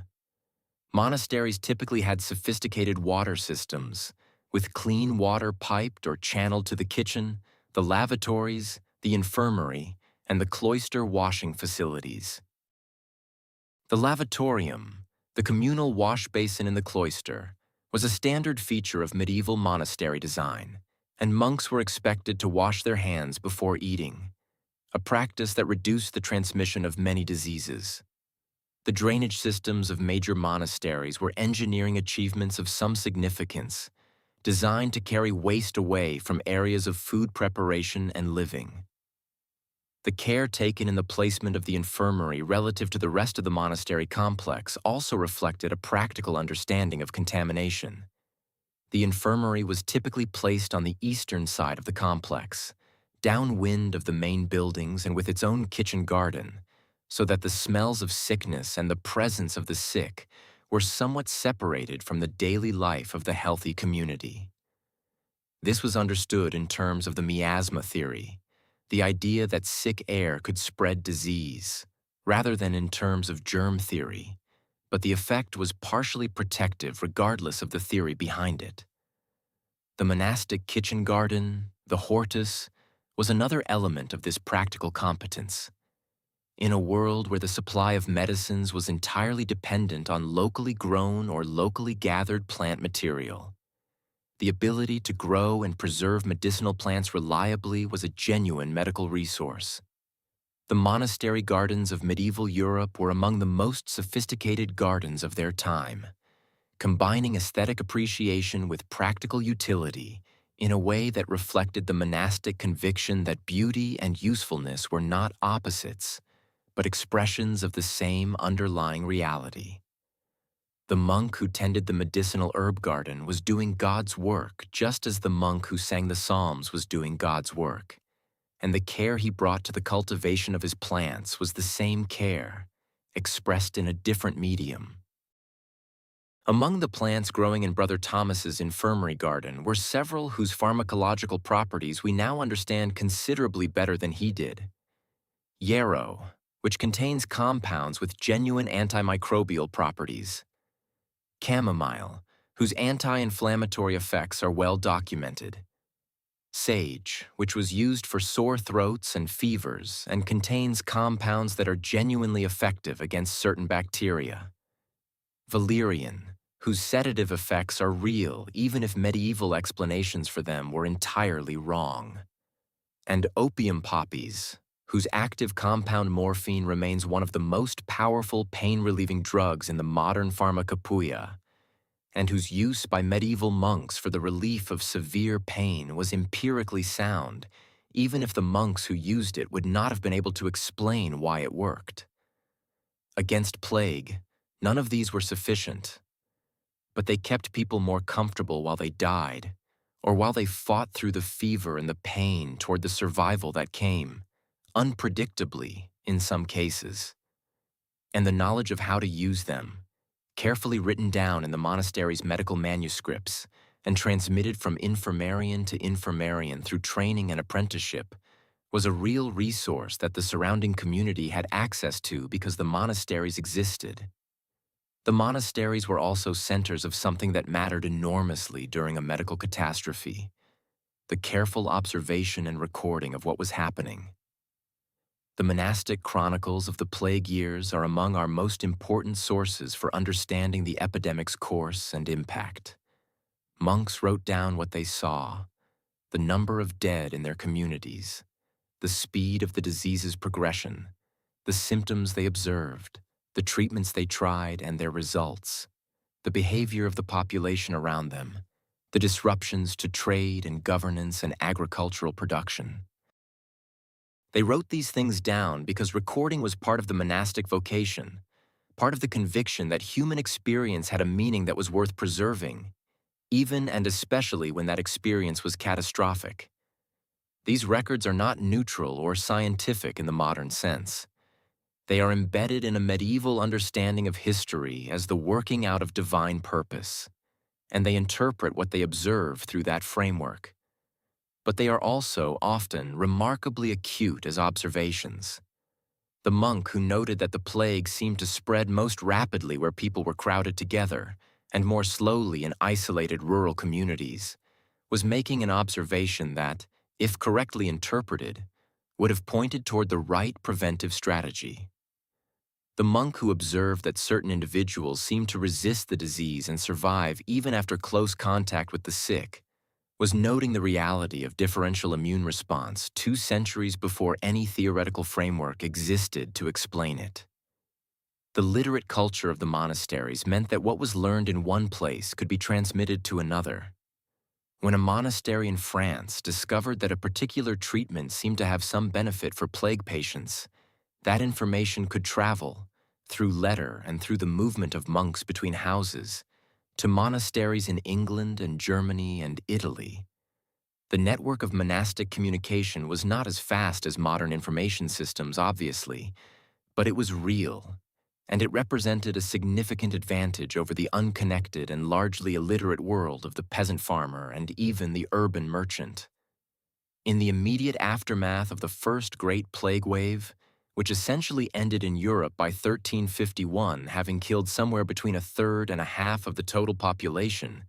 Monasteries typically had sophisticated water systems, with clean water piped or channeled to the kitchen, the lavatories, the infirmary, and the cloister washing facilities. The lavatorium, the communal wash basin in the cloister, was a standard feature of medieval monastery design, and monks were expected to wash their hands before eating, a practice that reduced the transmission of many diseases. The drainage systems of major monasteries were engineering achievements of some significance, designed to carry waste away from areas of food preparation and living. The care taken in the placement of the infirmary relative to the rest of the monastery complex also reflected a practical understanding of contamination. The infirmary was typically placed on the eastern side of the complex, downwind of the main buildings and with its own kitchen garden, so that the smells of sickness and the presence of the sick were somewhat separated from the daily life of the healthy community. This was understood in terms of the miasma theory, the idea that sick air could spread disease, rather than in terms of germ theory, but the effect was partially protective regardless of the theory behind it. The monastic kitchen garden, the hortus, was another element of this practical competence. In a world where the supply of medicines was entirely dependent on locally grown or locally gathered plant material, the ability to grow and preserve medicinal plants reliably was a genuine medical resource. The monastery gardens of medieval Europe were among the most sophisticated gardens of their time, combining aesthetic appreciation with practical utility in a way that reflected the monastic conviction that beauty and usefulness were not opposites, but expressions of the same underlying reality. The monk who tended the medicinal herb garden was doing God's work just as the monk who sang the Psalms was doing God's work, and the care he brought to the cultivation of his plants was the same care, expressed in a different medium. Among the plants growing in Brother Thomas's infirmary garden were several whose pharmacological properties we now understand considerably better than he did. Yarrow, which contains compounds with genuine antimicrobial properties. Chamomile, whose anti-inflammatory effects are well documented. Sage, which was used for sore throats and fevers and contains compounds that are genuinely effective against certain bacteria. Valerian, whose sedative effects are real even if medieval explanations for them were entirely wrong. And opium poppies, whose active compound morphine remains one of the most powerful pain-relieving drugs in the modern pharmacopoeia, and whose use by medieval monks for the relief of severe pain was empirically sound, even if the monks who used it would not have been able to explain why it worked. Against plague, none of these were sufficient, but they kept people more comfortable while they died, or while they fought through the fever and the pain toward the survival that came, unpredictably in some cases. And the knowledge of how to use them, carefully written down in the monastery's medical manuscripts and transmitted from infirmarian to infirmarian through training and apprenticeship, was a real resource that the surrounding community had access to because the monasteries existed. The monasteries were also centers of something that mattered enormously during a medical catastrophe: the careful observation and recording of what was happening. The monastic chronicles of the plague years are among our most important sources for understanding the epidemic's course and impact. Monks wrote down what they saw, the number of dead in their communities, the speed of the disease's progression, the symptoms they observed, the treatments they tried and their results, the behavior of the population around them, the disruptions to trade and governance and agricultural production. They wrote these things down because recording was part of the monastic vocation, part of the conviction that human experience had a meaning that was worth preserving, even and especially when that experience was catastrophic. These records are not neutral or scientific in the modern sense. They are embedded in a medieval understanding of history as the working out of divine purpose, and they interpret what they observe through that framework. But they are also often remarkably acute as observations. The monk who noted that the plague seemed to spread most rapidly where people were crowded together and more slowly in isolated rural communities was making an observation that, if correctly interpreted, would have pointed toward the right preventive strategy. The monk who observed that certain individuals seemed to resist the disease and survive even after close contact with the sick was noting the reality of differential immune response 2 centuries before any theoretical framework existed to explain it. The literate culture of the monasteries meant that what was learned in one place could be transmitted to another. When a monastery in France discovered that a particular treatment seemed to have some benefit for plague patients, that information could travel, through letter and through the movement of monks between houses, to monasteries in England and Germany and Italy. The network of monastic communication was not as fast as modern information systems, obviously, but it was real, and it represented a significant advantage over the unconnected and largely illiterate world of the peasant farmer and even the urban merchant. In the immediate aftermath of the first Great Plague Wave, which essentially ended in Europe by 1351, having killed somewhere between a third and a half of the total population,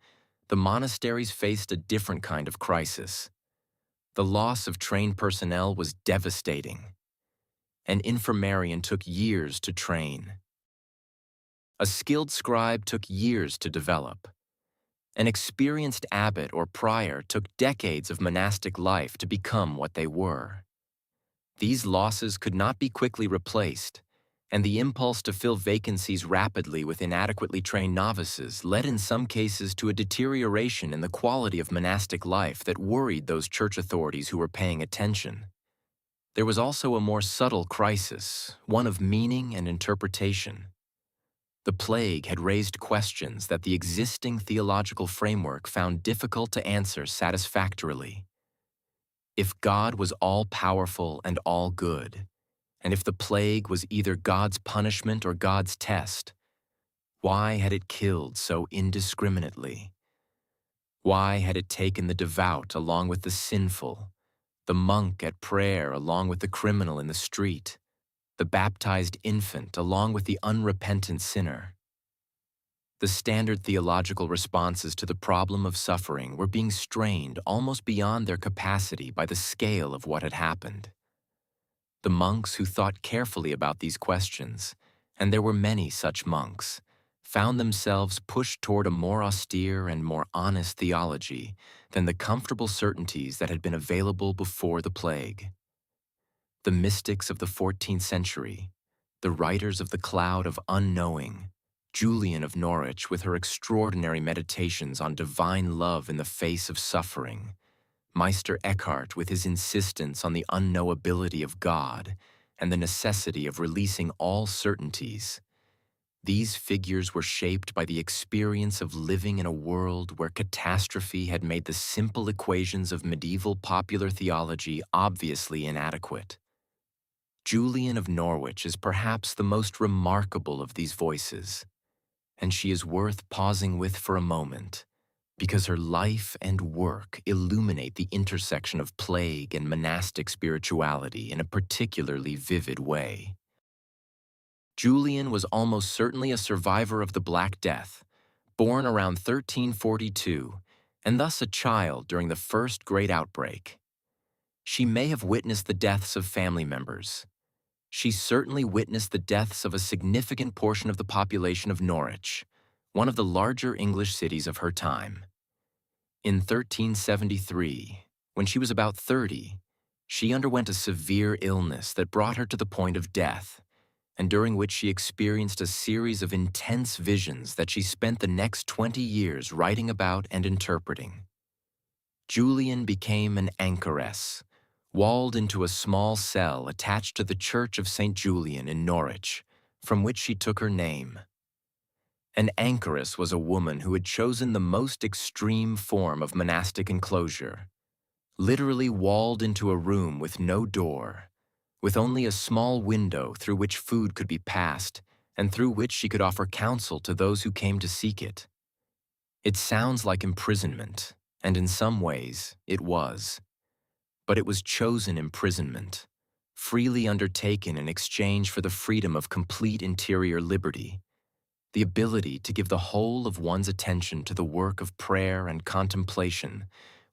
the monasteries faced a different kind of crisis. The loss of trained personnel was devastating. An infirmarian took years to train. A skilled scribe took years to develop. An experienced abbot or prior took decades of monastic life to become what they were. These losses could not be quickly replaced, and the impulse to fill vacancies rapidly with inadequately trained novices led in some cases to a deterioration in the quality of monastic life that worried those church authorities who were paying attention. There was also a more subtle crisis, one of meaning and interpretation. The plague had raised questions that the existing theological framework found difficult to answer satisfactorily. If God was all-powerful and all-good, and if the plague was either God's punishment or God's test, why had it killed so indiscriminately? Why had it taken the devout along with the sinful, the monk at prayer along with the criminal in the street, the baptized infant along with the unrepentant sinner? The standard theological responses to the problem of suffering were being strained almost beyond their capacity by the scale of what had happened. The monks who thought carefully about these questions, and there were many such monks, found themselves pushed toward a more austere and more honest theology than the comfortable certainties that had been available before the plague. The mystics of the 14th century, the writers of the cloud of unknowing, Julian of Norwich with her extraordinary meditations on divine love in the face of suffering, Meister Eckhart with his insistence on the unknowability of God and the necessity of releasing all certainties. These figures were shaped by the experience of living in a world where catastrophe had made the simple equations of medieval popular theology obviously inadequate. Julian of Norwich is perhaps the most remarkable of these voices, and she is worth pausing with for a moment, because her life and work illuminate the intersection of plague and monastic spirituality in a particularly vivid way. Julian was almost certainly a survivor of the Black Death, born around 1342, and thus a child during the first great outbreak. She may have witnessed the deaths of family members. She certainly witnessed the deaths of a significant portion of the population of Norwich, one of the larger English cities of her time. In 1373, when she was about 30, she underwent a severe illness that brought her to the point of death, and during which she experienced a series of intense visions that she spent the next 20 years writing about and interpreting. Julian became an anchoress, walled into a small cell attached to the Church of St. Julian in Norwich, from which she took her name. An anchoress was a woman who had chosen the most extreme form of monastic enclosure, literally walled into a room with no door, with only a small window through which food could be passed and through which she could offer counsel to those who came to seek it. It sounds like imprisonment, and in some ways it was. But it was chosen imprisonment, freely undertaken in exchange for the freedom of complete interior liberty, the ability to give the whole of one's attention to the work of prayer and contemplation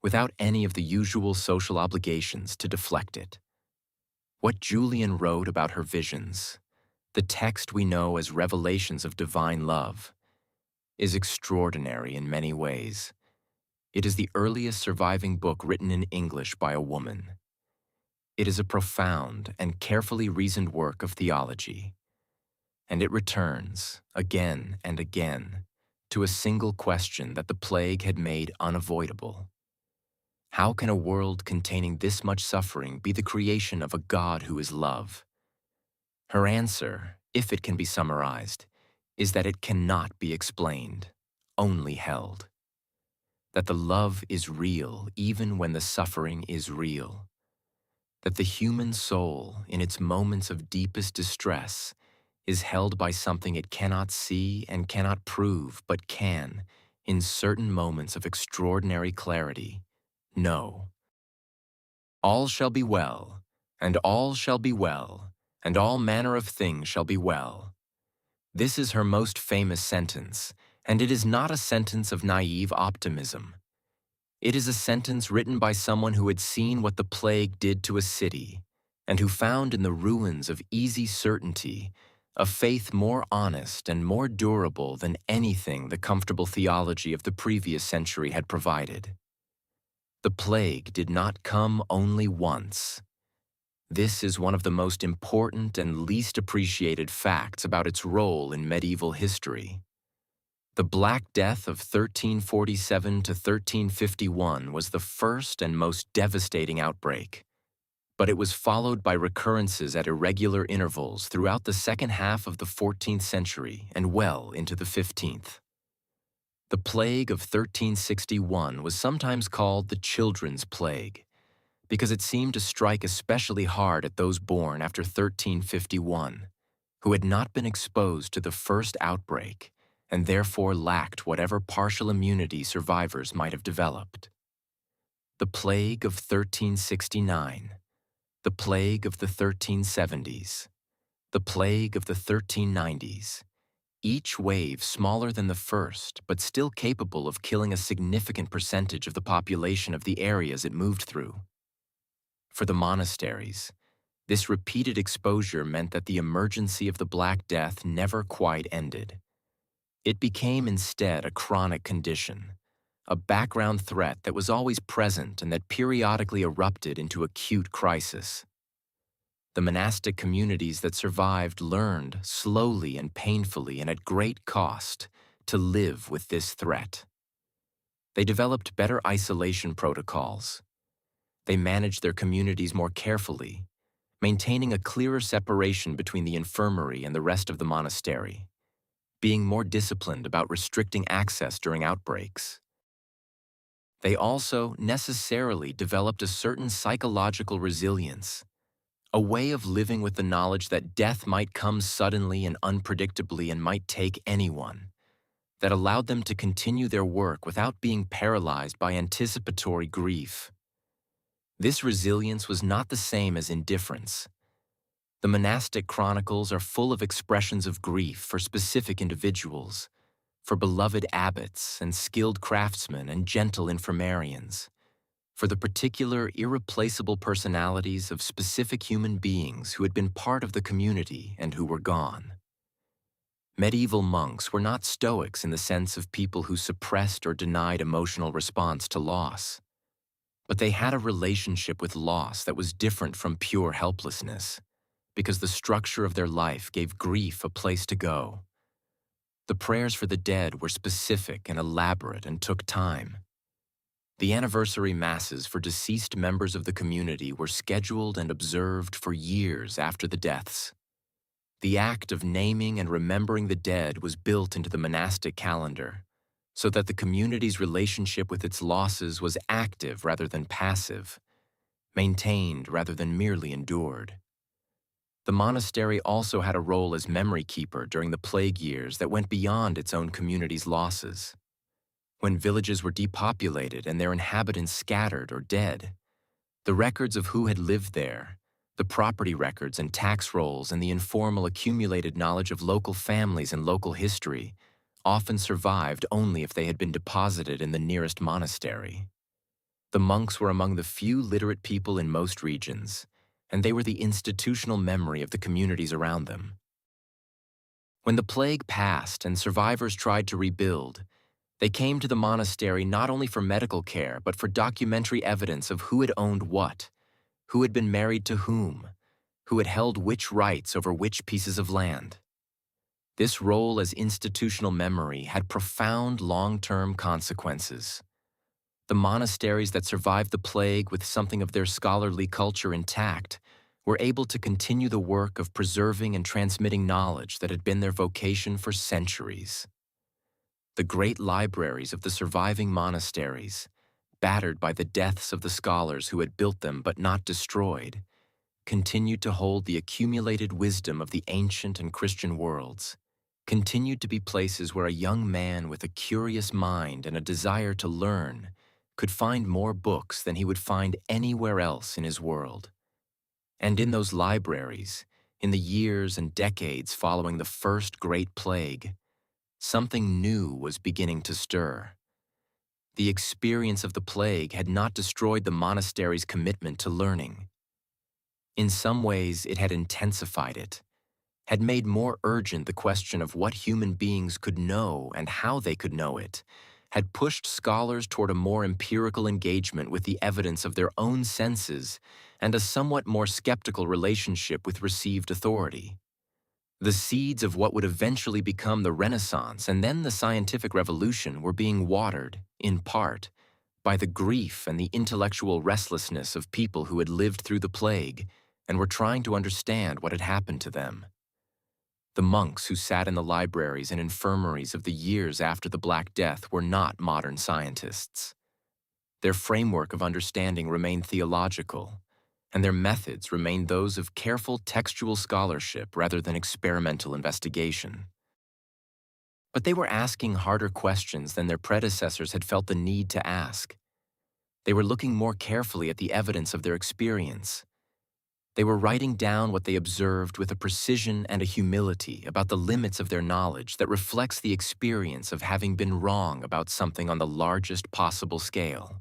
without any of the usual social obligations to deflect it. What Julian wrote about her visions, the text we know as revelations of divine love, is extraordinary in many ways. It is the earliest surviving book written in English by a woman. It is a profound and carefully reasoned work of theology, and it returns, again and again, to a single question that the plague had made unavoidable. How can a world containing this much suffering be the creation of a God who is love? Her answer, if it can be summarized, is that it cannot be explained, only held. That the love is real even when the suffering is real. That the human soul, in its moments of deepest distress, is held by something it cannot see and cannot prove, but can, in certain moments of extraordinary clarity, know. All shall be well, and all shall be well, and all manner of things shall be well. This is her most famous sentence, and it is not a sentence of naive optimism. It is a sentence written by someone who had seen what the plague did to a city, and who found in the ruins of easy certainty a faith more honest and more durable than anything the comfortable theology of the previous century had provided. The plague did not come only once. This is one of the most important and least appreciated facts about its role in medieval history. The Black Death of 1347 to 1351 was the first and most devastating outbreak, but it was followed by recurrences at irregular intervals throughout the second half of the 14th century and well into the 15th. The plague of 1361 was sometimes called the Children's Plague, because it seemed to strike especially hard at those born after 1351, who had not been exposed to the first outbreak and therefore lacked whatever partial immunity survivors might have developed. The plague of 1369, the plague of the 1370s, the plague of the 1390s, each wave smaller than the first but still capable of killing a significant percentage of the population of the areas it moved through. For the monasteries, this repeated exposure meant that the emergency of the Black Death never quite ended. It became instead a chronic condition, a background threat that was always present and that periodically erupted into acute crisis. The monastic communities that survived learned, slowly and painfully and at great cost, to live with this threat. They developed better isolation protocols. They managed their communities more carefully, maintaining a clearer separation between the infirmary and the rest of the monastery, being more disciplined about restricting access during outbreaks. They also necessarily developed a certain psychological resilience, a way of living with the knowledge that death might come suddenly and unpredictably and might take anyone, that allowed them to continue their work without being paralyzed by anticipatory grief. This resilience was not the same as indifference. The monastic chronicles are full of expressions of grief for specific individuals, for beloved abbots and skilled craftsmen and gentle infirmarians, for the particular irreplaceable personalities of specific human beings who had been part of the community and who were gone. Medieval monks were not Stoics in the sense of people who suppressed or denied emotional response to loss, but they had a relationship with loss that was different from pure helplessness, because the structure of their life gave grief a place to go. The prayers for the dead were specific and elaborate and took time. The anniversary masses for deceased members of the community were scheduled and observed for years after the deaths. The act of naming and remembering the dead was built into the monastic calendar, so that the community's relationship with its losses was active rather than passive, maintained rather than merely endured. The monastery also had a role as memory keeper during the plague years that went beyond its own community's losses. When villages were depopulated and their inhabitants scattered or dead, the records of who had lived there, the property records and tax rolls and the informal accumulated knowledge of local families and local history often survived only if they had been deposited in the nearest monastery. The monks were among the few literate people in most regions, and they were the institutional memory of the communities around them. When the plague passed and survivors tried to rebuild, they came to the monastery not only for medical care, but for documentary evidence of who had owned what, who had been married to whom, who had held which rights over which pieces of land. This role as institutional memory had profound long-term consequences. The monasteries that survived the plague with something of their scholarly culture intact were able to continue the work of preserving and transmitting knowledge that had been their vocation for centuries. The great libraries of the surviving monasteries, battered by the deaths of the scholars who had built them but not destroyed, continued to hold the accumulated wisdom of the ancient and Christian worlds, continued to be places where a young man with a curious mind and a desire to learn could find more books than he would find anywhere else in his world. And in those libraries, in the years and decades following the first Great Plague, something new was beginning to stir. The experience of the plague had not destroyed the monastery's commitment to learning. In some ways, it had intensified it, had made more urgent the question of what human beings could know and how they could know it, had pushed scholars toward a more empirical engagement with the evidence of their own senses and a somewhat more skeptical relationship with received authority. The seeds of what would eventually become the Renaissance and then the scientific revolution were being watered, in part, by the grief and the intellectual restlessness of people who had lived through the plague and were trying to understand what had happened to them. The monks who sat in the libraries and infirmaries of the years after the Black Death were not modern scientists. Their framework of understanding remained theological, and their methods remained those of careful textual scholarship rather than experimental investigation. But they were asking harder questions than their predecessors had felt the need to ask. They were looking more carefully at the evidence of their experience. They were writing down what they observed with a precision and a humility about the limits of their knowledge that reflects the experience of having been wrong about something on the largest possible scale.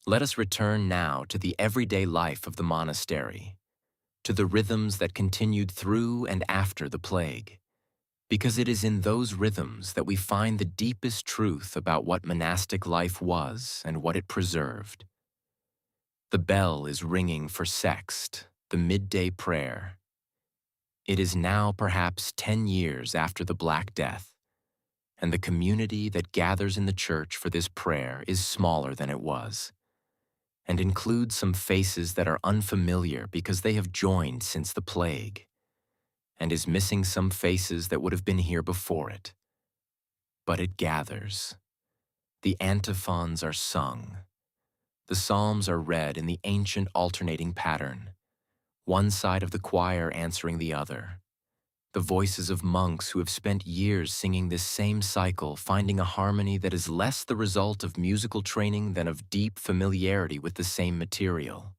Let us return now to the everyday life of the monastery, to the rhythms that continued through and after the plague, because it is in those rhythms that we find the deepest truth about what monastic life was and what it preserved. The bell is ringing for sext, the midday prayer. It is now perhaps 10 years after the Black Death, and the community that gathers in the church for this prayer is smaller than it was, and includes some faces that are unfamiliar because they have joined since the plague, and is missing some faces that would have been here before it. But it gathers. The antiphons are sung. The psalms are read in the ancient alternating pattern, one side of the choir answering the other. The voices of monks who have spent years singing this same cycle, finding a harmony that is less the result of musical training than of deep familiarity with the same material.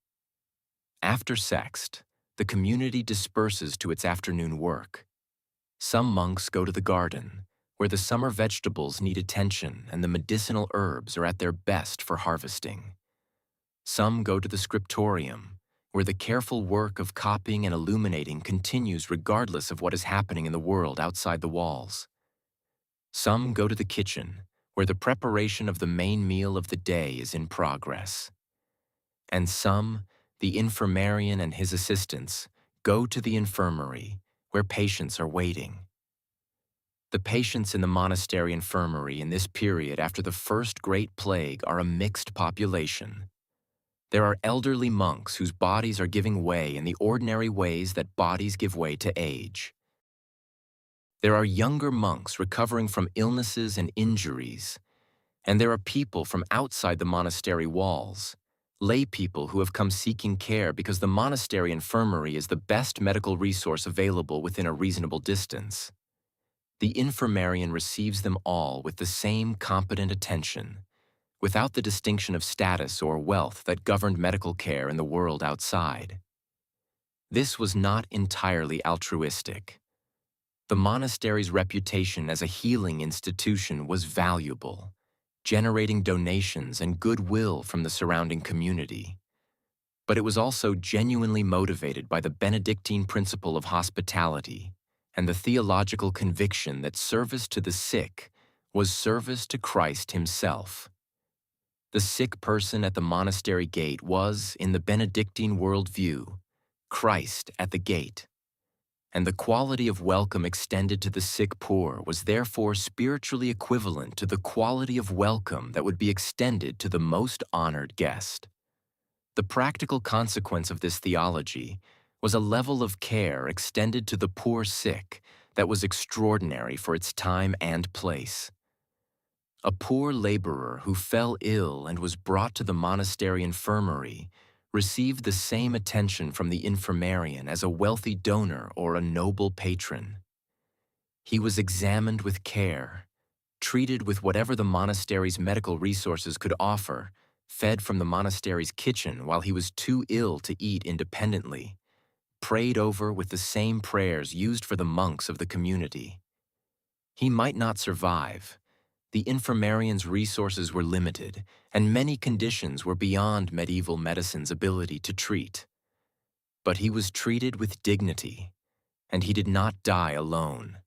After sext, the community disperses to its afternoon work. Some monks go to the garden, where the summer vegetables need attention and the medicinal herbs are at their best for harvesting. Some go to the scriptorium, where the careful work of copying and illuminating continues regardless of what is happening in the world outside the walls. Some go to the kitchen, where the preparation of the main meal of the day is in progress. And some, the infirmarian and his assistants, go to the infirmary, where patients are waiting. The patients in the monastery infirmary in this period after the first Great Plague are a mixed population. There are elderly monks whose bodies are giving way in the ordinary ways that bodies give way to age. There are younger monks recovering from illnesses and injuries, and there are people from outside the monastery walls, lay people who have come seeking care because the monastery infirmary is the best medical resource available within a reasonable distance. The infirmarian receives them all with the same competent attention, without the distinction of status or wealth that governed medical care in the world outside. This was not entirely altruistic. The monastery's reputation as a healing institution was valuable, generating donations and goodwill from the surrounding community. But it was also genuinely motivated by the Benedictine principle of hospitality and the theological conviction that service to the sick was service to Christ himself. The sick person at the monastery gate was, in the Benedictine worldview, Christ at the gate. and the quality of welcome extended to the sick poor was therefore spiritually equivalent to the quality of welcome that would be extended to the most honored guest. The practical consequence of this theology was a level of care extended to the poor sick that was extraordinary for its time and place. A poor laborer who fell ill and was brought to the monastery infirmary received the same attention from the infirmarian as a wealthy donor or a noble patron. He was examined with care, treated with whatever the monastery's medical resources could offer, fed from the monastery's kitchen while he was too ill to eat independently, prayed over with the same prayers used for the monks of the community. He might not survive. The infirmarian's resources were limited, and many conditions were beyond medieval medicine's ability to treat. But he was treated with dignity, and he did not die alone,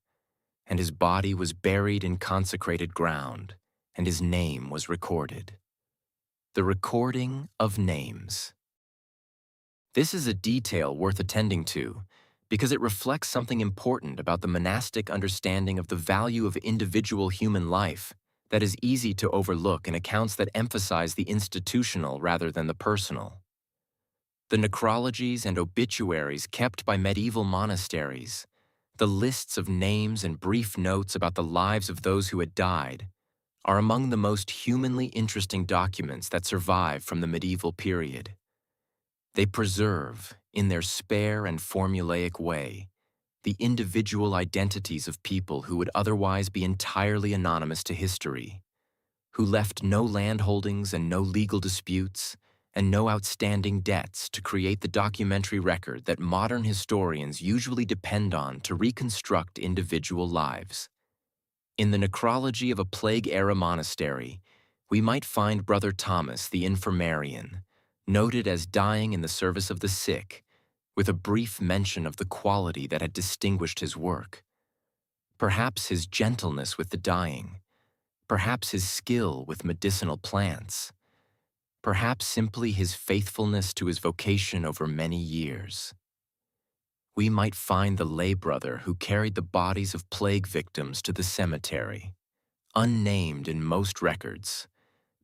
and his body was buried in consecrated ground, and his name was recorded. The recording of names. This is a detail worth attending to, because it reflects something important about the monastic understanding of the value of individual human life that is easy to overlook in accounts that emphasize the institutional rather than the personal. The necrologies and obituaries kept by medieval monasteries, the lists of names and brief notes about the lives of those who had died, are among the most humanly interesting documents that survive from the medieval period. They preserve, in their spare and formulaic way, the individual identities of people who would otherwise be entirely anonymous to history, who left no landholdings and no legal disputes, and no outstanding debts to create the documentary record that modern historians usually depend on to reconstruct individual lives. In the necrology of a plague-era monastery, we might find Brother Thomas the infirmarian, noted as dying in the service of the sick, with a brief mention of the quality that had distinguished his work. Perhaps his gentleness with the dying, perhaps his skill with medicinal plants, perhaps simply his faithfulness to his vocation over many years. We might find the lay brother who carried the bodies of plague victims to the cemetery, unnamed in most records,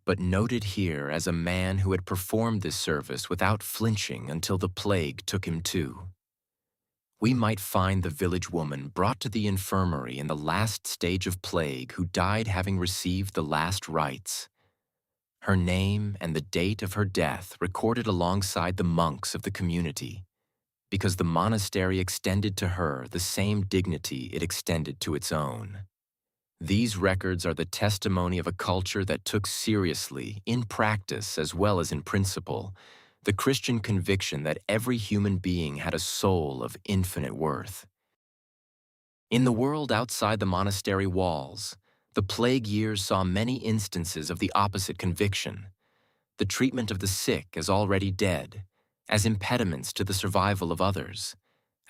but noted here as a man who had performed this service without flinching until the plague took him too. We might find the village woman brought to the infirmary in the last stage of plague who died having received the last rites. Her name and the date of her death recorded alongside the monks of the community, because the monastery extended to her the same dignity it extended to its own. These records are the testimony of a culture that took seriously, in practice as well as in principle, the Christian conviction that every human being had a soul of infinite worth. In the world outside the monastery walls, the plague years saw many instances of the opposite conviction, the treatment of the sick as already dead, as impediments to the survival of others,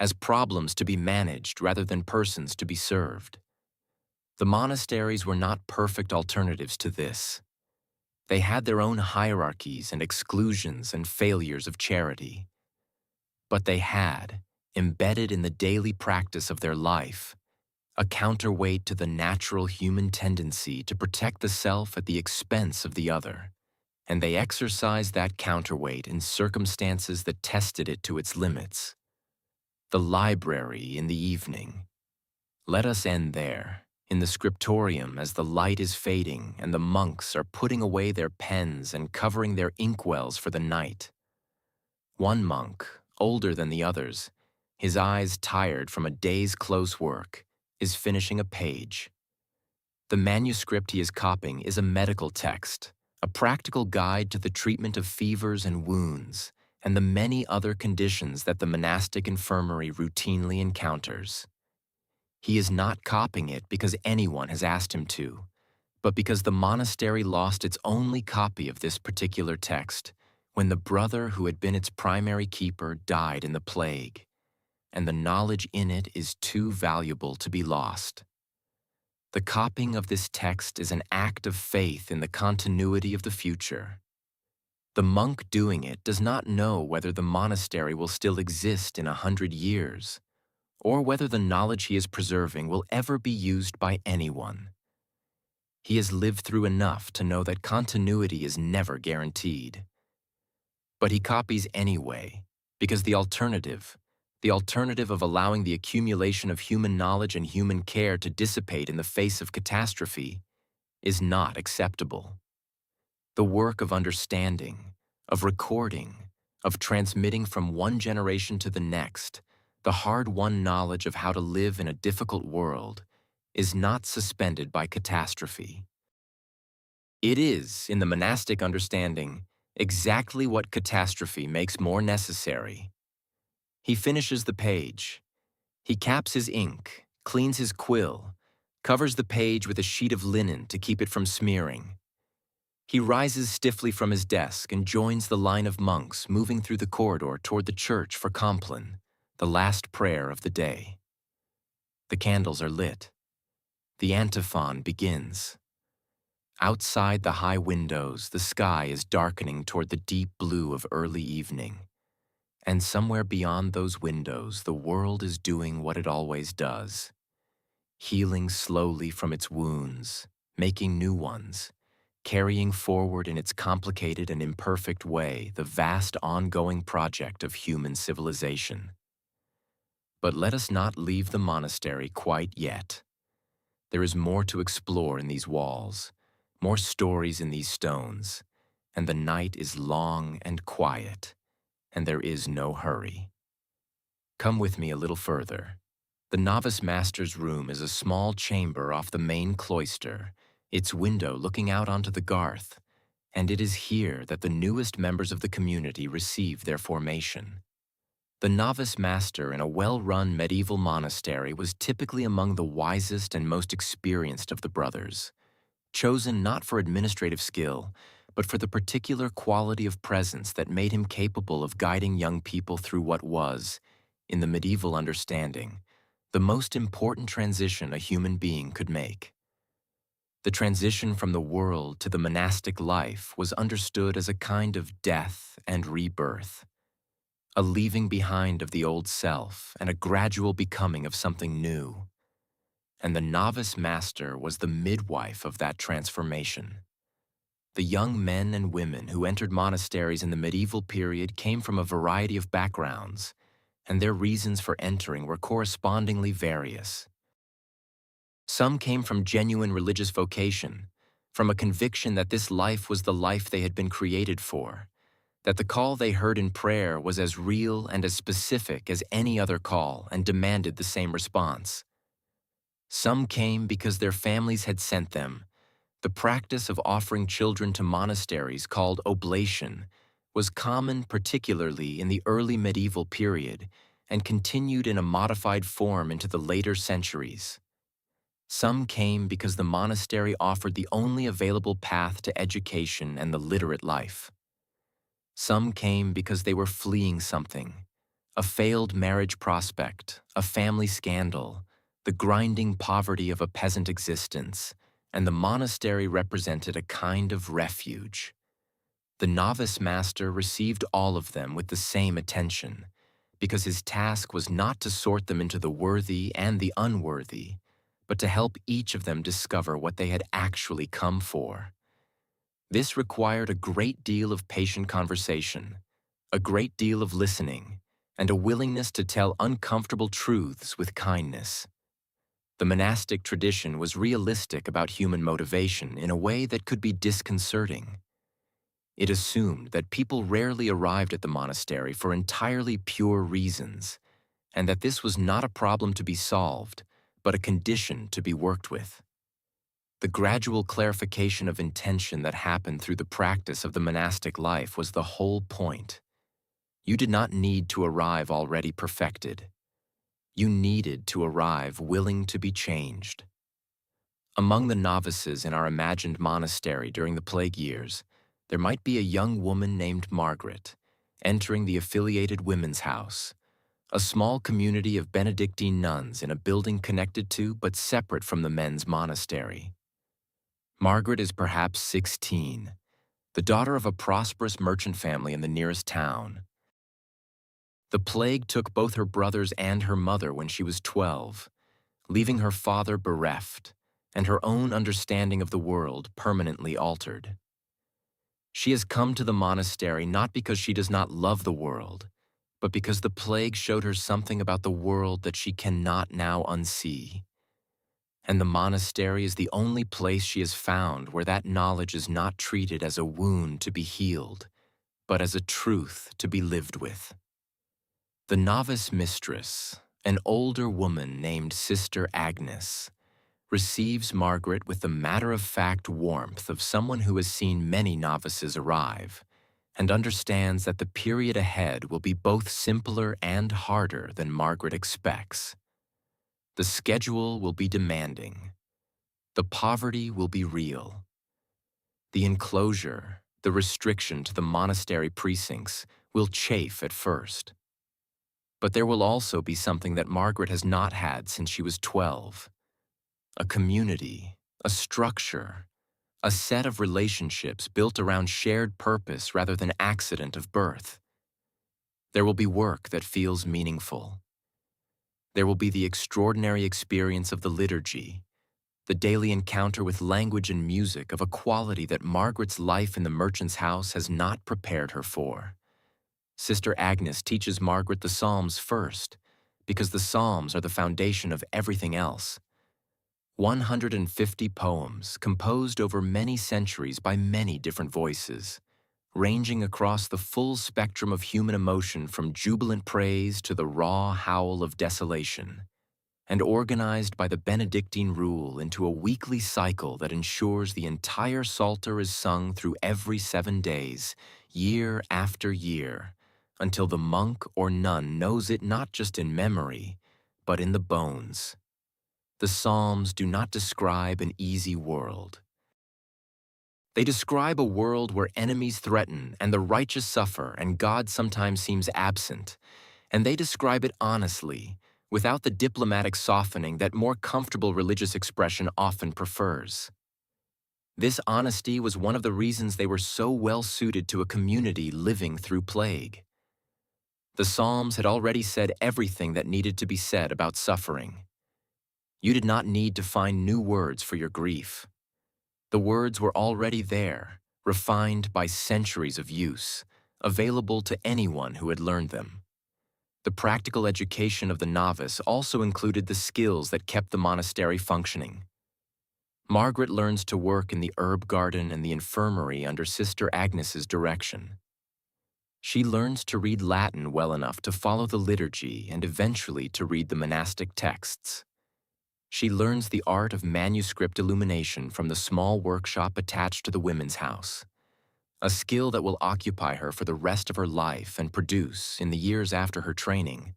as problems to be managed rather than persons to be served. The monasteries were not perfect alternatives to this. They had their own hierarchies and exclusions and failures of charity. But they had, embedded in the daily practice of their life, a counterweight to the natural human tendency to protect the self at the expense of the other, and they exercised that counterweight in circumstances that tested it to its limits. The library in the evening. Let us end there. In the scriptorium, as the light is fading and the monks are putting away their pens and covering their inkwells for the night. One monk, older than the others, his eyes tired from a day's close work, is finishing a page. The manuscript he is copying is a medical text, a practical guide to the treatment of fevers and wounds, and the many other conditions that the monastic infirmary routinely encounters. He is not copying it because anyone has asked him to, but because the monastery lost its only copy of this particular text when the brother who had been its primary keeper died in the plague, and the knowledge in it is too valuable to be lost. The copying of this text is an act of faith in the continuity of the future. The monk doing it does not know whether the monastery will still exist in 100 years, or whether the knowledge he is preserving will ever be used by anyone. He has lived through enough to know that continuity is never guaranteed. But he copies anyway, because the alternative of allowing the accumulation of human knowledge and human care to dissipate in the face of catastrophe, is not acceptable. The work of understanding, of recording, of transmitting from one generation to the next, the hard-won knowledge of how to live in a difficult world, is not suspended by catastrophe. It is, in the monastic understanding, exactly what catastrophe makes more necessary. He finishes the page. He caps his ink, cleans his quill, covers the page with a sheet of linen to keep it from smearing. He rises stiffly from his desk and joins the line of monks moving through the corridor toward the church for Compline, the last prayer of the day. The candles are lit. The antiphon begins. Outside the high windows, the sky is darkening toward the deep blue of early evening. And somewhere beyond those windows, the world is doing what it always does, healing slowly from its wounds, making new ones, carrying forward in its complicated and imperfect way the vast ongoing project of human civilization. But let us not leave the monastery quite yet. There is more to explore in these walls, more stories in these stones, and the night is long and quiet, and there is no hurry. Come with me a little further. The novice master's room is a small chamber off the main cloister, its window looking out onto the garth, and it is here that the newest members of the community receive their formation. The novice master in a well-run medieval monastery was typically among the wisest and most experienced of the brothers, chosen not for administrative skill, but for the particular quality of presence that made him capable of guiding young people through what was, in the medieval understanding, the most important transition a human being could make. The transition from the world to the monastic life was understood as a kind of death and rebirth, a leaving behind of the old self and a gradual becoming of something new. And the novice master was the midwife of that transformation. The young men and women who entered monasteries in the medieval period came from a variety of backgrounds, and their reasons for entering were correspondingly various. Some came from genuine religious vocation, from a conviction that this life was the life they had been created for, that the call they heard in prayer was as real and as specific as any other call and demanded the same response. Some came because their families had sent them. The practice of offering children to monasteries called oblation was common particularly in the early medieval period and continued in a modified form into the later centuries. Some came because the monastery offered the only available path to education and the literate life. Some came because they were fleeing something, a failed marriage prospect, a family scandal, the grinding poverty of a peasant existence, and the monastery represented a kind of refuge. The novice master received all of them with the same attention, because his task was not to sort them into the worthy and the unworthy, but to help each of them discover what they had actually come for. This required a great deal of patient conversation, a great deal of listening, and a willingness to tell uncomfortable truths with kindness. The monastic tradition was realistic about human motivation in a way that could be disconcerting. It assumed that people rarely arrived at the monastery for entirely pure reasons, and that this was not a problem to be solved, but a condition to be worked with. The gradual clarification of intention that happened through the practice of the monastic life was the whole point. You did not need to arrive already perfected. You needed to arrive willing to be changed. Among the novices in our imagined monastery during the plague years, there might be a young woman named Margaret, entering the affiliated women's house, a small community of Benedictine nuns in a building connected to but separate from the men's monastery. Margaret is perhaps 16, the daughter of a prosperous merchant family in the nearest town. The plague took both her brothers and her mother when she was 12, leaving her father bereft and her own understanding of the world permanently altered. She has come to the monastery not because she does not love the world, but because the plague showed her something about the world that she cannot now unsee. And the monastery is the only place she has found where that knowledge is not treated as a wound to be healed, but as a truth to be lived with. The novice mistress, an older woman named Sister Agnes, receives Margaret with the matter-of-fact warmth of someone who has seen many novices arrive and understands that the period ahead will be both simpler and harder than Margaret expects. The schedule will be demanding. The poverty will be real. The enclosure, the restriction to the monastery precincts, will chafe at first. But there will also be something that Margaret has not had since she was 12. A community, a structure, a set of relationships built around shared purpose rather than accident of birth. There will be work that feels meaningful. There will be the extraordinary experience of the liturgy, the daily encounter with language and music of a quality that Margaret's life in the merchant's house has not prepared her for. Sister Agnes teaches Margaret the Psalms first, because the Psalms are the foundation of everything else. 150 poems composed over many centuries by many different voices, ranging across the full spectrum of human emotion from jubilant praise to the raw howl of desolation, and organized by the Benedictine rule into a weekly cycle that ensures the entire Psalter is sung through every 7 days, year after year, until the monk or nun knows it not just in memory, but in the bones. The Psalms do not describe an easy world. They describe a world where enemies threaten and the righteous suffer and God sometimes seems absent, and they describe it honestly, without the diplomatic softening that more comfortable religious expression often prefers. This honesty was one of the reasons they were so well suited to a community living through plague. The Psalms had already said everything that needed to be said about suffering. You did not need to find new words for your grief. The words were already there, refined by centuries of use, available to anyone who had learned them. The practical education of the novice also included the skills that kept the monastery functioning. Margaret learns to work in the herb garden and the infirmary under Sister Agnes's direction. She learns to read Latin well enough to follow the liturgy and eventually to read the monastic texts. She learns the art of manuscript illumination from the small workshop attached to the women's house, a skill that will occupy her for the rest of her life and produce, in the years after her training,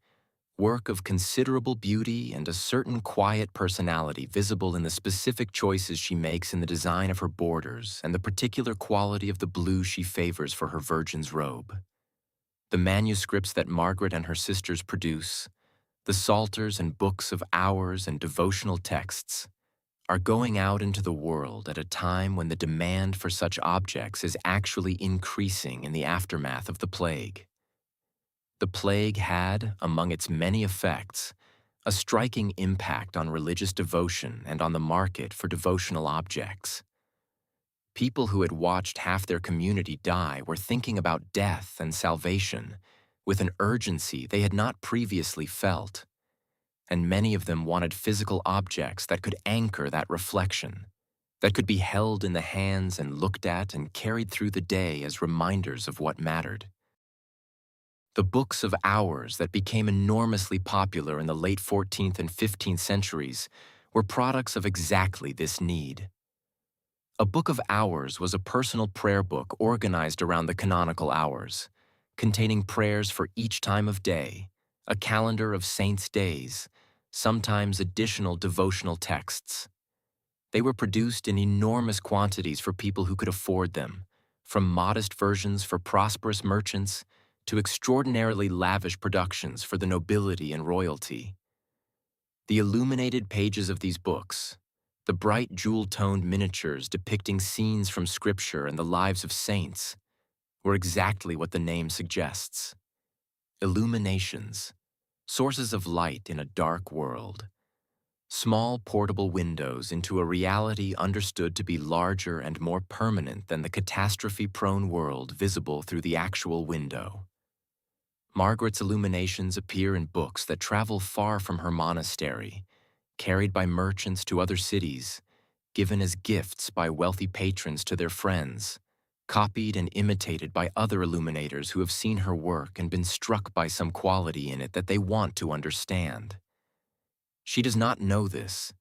work of considerable beauty and a certain quiet personality visible in the specific choices she makes in the design of her borders and the particular quality of the blue she favors for her virgin's robe. The manuscripts that Margaret and her sisters produce, the psalters and books of hours and devotional texts, are going out into the world at a time when the demand for such objects is actually increasing in the aftermath of the plague. The plague had, among its many effects, a striking impact on religious devotion and on the market for devotional objects. People who had watched half their community die were thinking about death and salvation with an urgency they had not previously felt, and many of them wanted physical objects that could anchor that reflection, that could be held in the hands and looked at and carried through the day as reminders of what mattered. The books of hours that became enormously popular in the late 14th and 15th centuries were products of exactly this need. A book of hours was a personal prayer book organized around the canonical hours, containing prayers for each time of day, a calendar of saints' days, sometimes additional devotional texts. They were produced in enormous quantities for people who could afford them, from modest versions for prosperous merchants to extraordinarily lavish productions for the nobility and royalty. The illuminated pages of these books, the bright jewel-toned miniatures depicting scenes from Scripture and the lives of saints, were exactly what the name suggests. Illuminations, sources of light in a dark world. Small portable windows into a reality understood to be larger and more permanent than the catastrophe-prone world visible through the actual window. Margaret's illuminations appear in books that travel far from her monastery, carried by merchants to other cities, given as gifts by wealthy patrons to their friends, copied and imitated by other illuminators who have seen her work and been struck by some quality in it that they want to understand. She does not know this,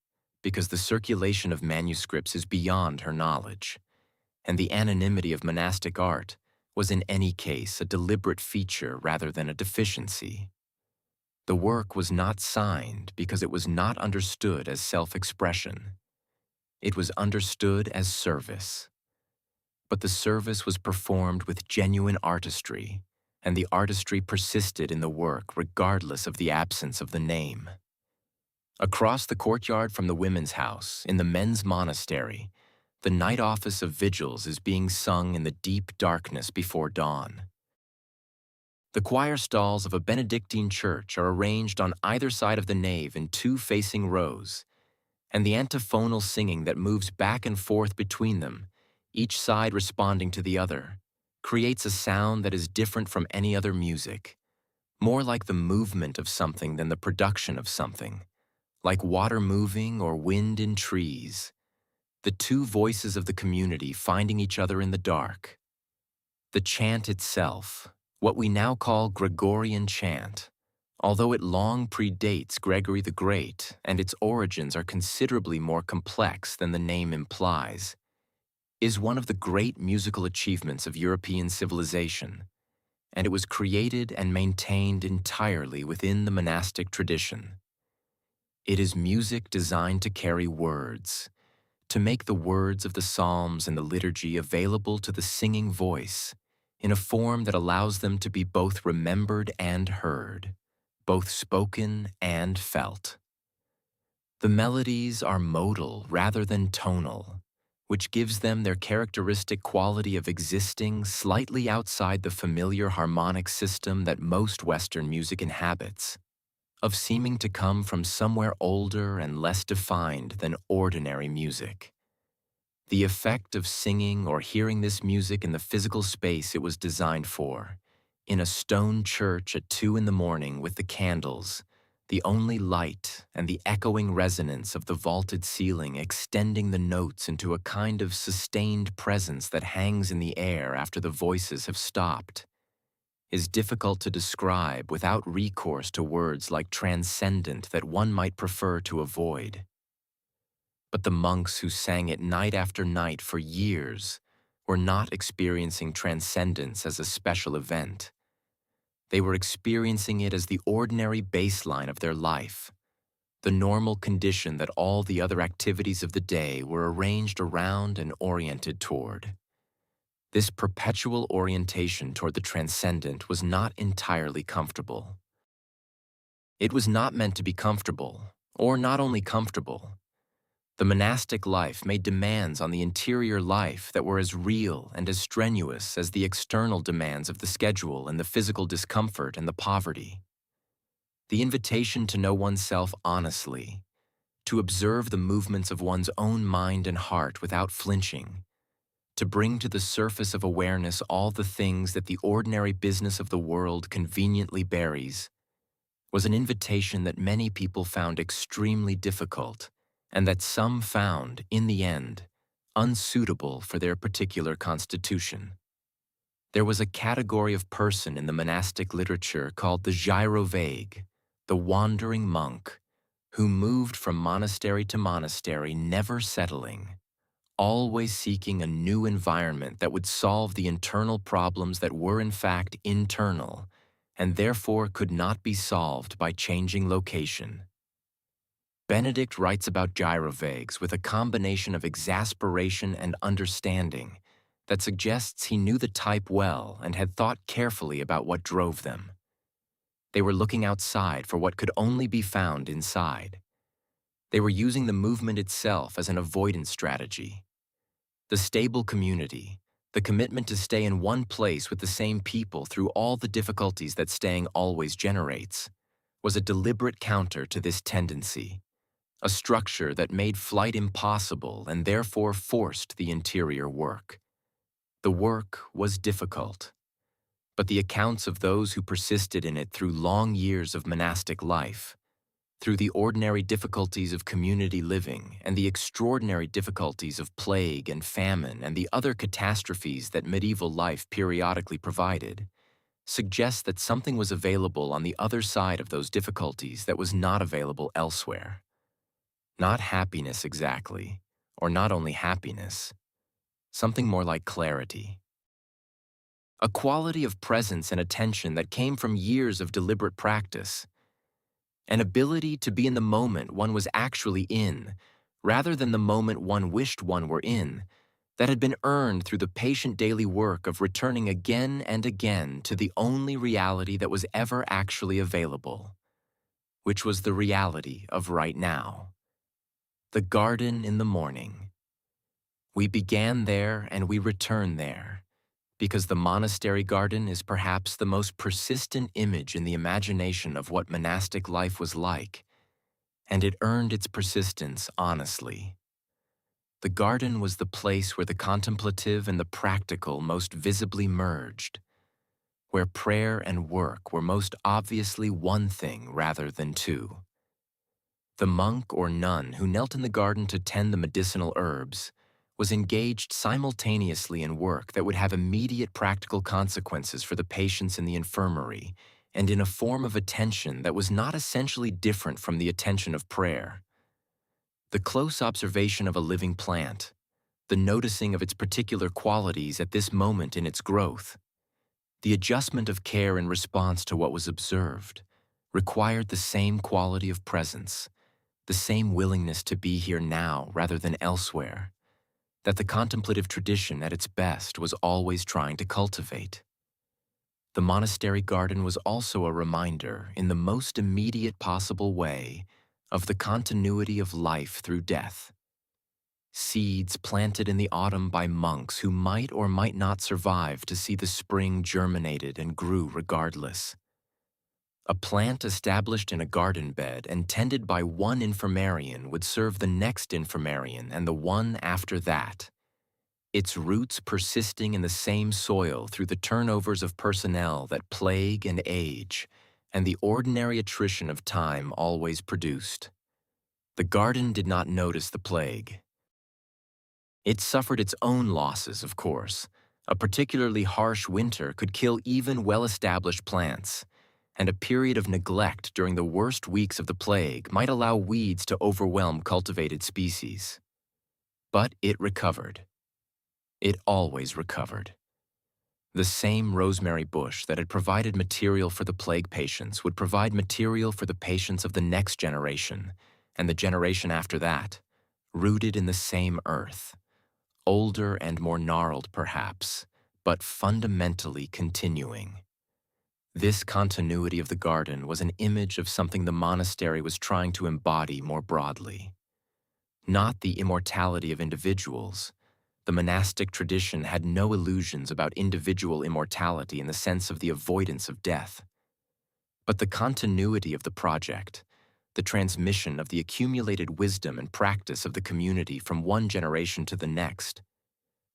because the circulation of manuscripts is beyond her knowledge, and the anonymity of monastic art was in any case a deliberate feature rather than a deficiency. The work was not signed because it was not understood as self-expression. It was understood as service. But the service was performed with genuine artistry, and the artistry persisted in the work regardless of the absence of the name. Across the courtyard from the women's house, in the men's monastery, the night office of vigils is being sung in the deep darkness before dawn. The choir stalls of a Benedictine church are arranged on either side of the nave in two facing rows, and the antiphonal singing that moves back and forth between them, each side responding to the other, creates a sound that is different from any other music, more like the movement of something than the production of something, like water moving or wind in trees, the two voices of the community finding each other in the dark. The chant itself, what we now call Gregorian chant, although it long predates Gregory the Great and its origins are considerably more complex than the name implies, is one of the great musical achievements of European civilization, and it was created and maintained entirely within the monastic tradition. It is music designed to carry words, to make the words of the psalms and the liturgy available to the singing voice in a form that allows them to be both remembered and heard, both spoken and felt. The melodies are modal rather than tonal, which gives them their characteristic quality of existing slightly outside the familiar harmonic system that most Western music inhabits, of seeming to come from somewhere older and less defined than ordinary music. The effect of singing or hearing this music in the physical space it was designed for, in a stone church at 2 a.m. with the candles, the only light and the echoing resonance of the vaulted ceiling extending the notes into a kind of sustained presence that hangs in the air after the voices have stopped, is difficult to describe without recourse to words like transcendent that one might prefer to avoid. But the monks who sang it night after night for years were not experiencing transcendence as a special event. They were experiencing it as the ordinary baseline of their life, the normal condition that all the other activities of the day were arranged around and oriented toward. This perpetual orientation toward the transcendent was not entirely comfortable. It was not meant to be comfortable, or not only comfortable. The monastic life made demands on the interior life that were as real and as strenuous as the external demands of the schedule and the physical discomfort and the poverty. The invitation to know oneself honestly, to observe the movements of one's own mind and heart without flinching, to bring to the surface of awareness all the things that the ordinary business of the world conveniently buries, was an invitation that many people found extremely difficult, and that some found, in the end, unsuitable for their particular constitution. There was a category of person in the monastic literature called the gyrovague, the wandering monk, who moved from monastery to monastery, never settling, always seeking a new environment that would solve the internal problems that were in fact internal, and therefore could not be solved by changing location. Benedict writes about gyrovagues with a combination of exasperation and understanding that suggests he knew the type well and had thought carefully about what drove them. They were looking outside for what could only be found inside. They were using the movement itself as an avoidance strategy. The stable community, The commitment to stay in one place with the same people through all the difficulties that staying always generates was a deliberate counter to this tendency, a structure that made flight impossible and therefore forced the interior work. The work was difficult, but the accounts of those who persisted in it through long years of monastic life, through the ordinary difficulties of community living and the extraordinary difficulties of plague and famine and the other catastrophes that medieval life periodically provided, suggest that something was available on the other side of those difficulties that was not available elsewhere. Not happiness exactly, or not only happiness, something more like clarity. A quality of presence and attention that came from years of deliberate practice. An ability to be in the moment one was actually in, rather than the moment one wished one were in, that had been earned through the patient daily work of returning again and again to the only reality that was ever actually available, which was the reality of right now. The garden in the morning. We began there and we return there, because the monastery garden is perhaps the most persistent image in the imagination of what monastic life was like, and it earned its persistence honestly. The garden was the place where the contemplative and the practical most visibly merged, where prayer and work were most obviously one thing rather than two. The monk or nun who knelt in the garden to tend the medicinal herbs was engaged simultaneously in work that would have immediate practical consequences for the patients in the infirmary and in a form of attention that was not essentially different from the attention of prayer. The close observation of a living plant, the noticing of its particular qualities at this moment in its growth, the adjustment of care in response to what was observed, required the same quality of presence, the same willingness to be here now rather than elsewhere, that the contemplative tradition at its best was always trying to cultivate. The monastery garden was also a reminder, in the most immediate possible way, of the continuity of life through death. Seeds planted in the autumn by monks who might or might not survive to see the spring germinated and grew regardless. A plant established in a garden bed and tended by one infirmarian would serve the next infirmarian and the one after that, its roots persisting in the same soil through the turnovers of personnel that plague and age, and the ordinary attrition of time always produced. The garden did not notice the plague. It suffered its own losses, of course. A particularly harsh winter could kill even well-established plants, and a period of neglect during the worst weeks of the plague might allow weeds to overwhelm cultivated species. But it recovered. It always recovered. The same rosemary bush that had provided material for the plague patients would provide material for the patients of the next generation, and the generation after that, rooted in the same earth, older and more gnarled perhaps, but fundamentally continuing. This continuity of the garden was an image of something the monastery was trying to embody more broadly. Not the immortality of individuals. The monastic tradition had no illusions about individual immortality in the sense of the avoidance of death. But the continuity of the project, the transmission of the accumulated wisdom and practice of the community from one generation to the next,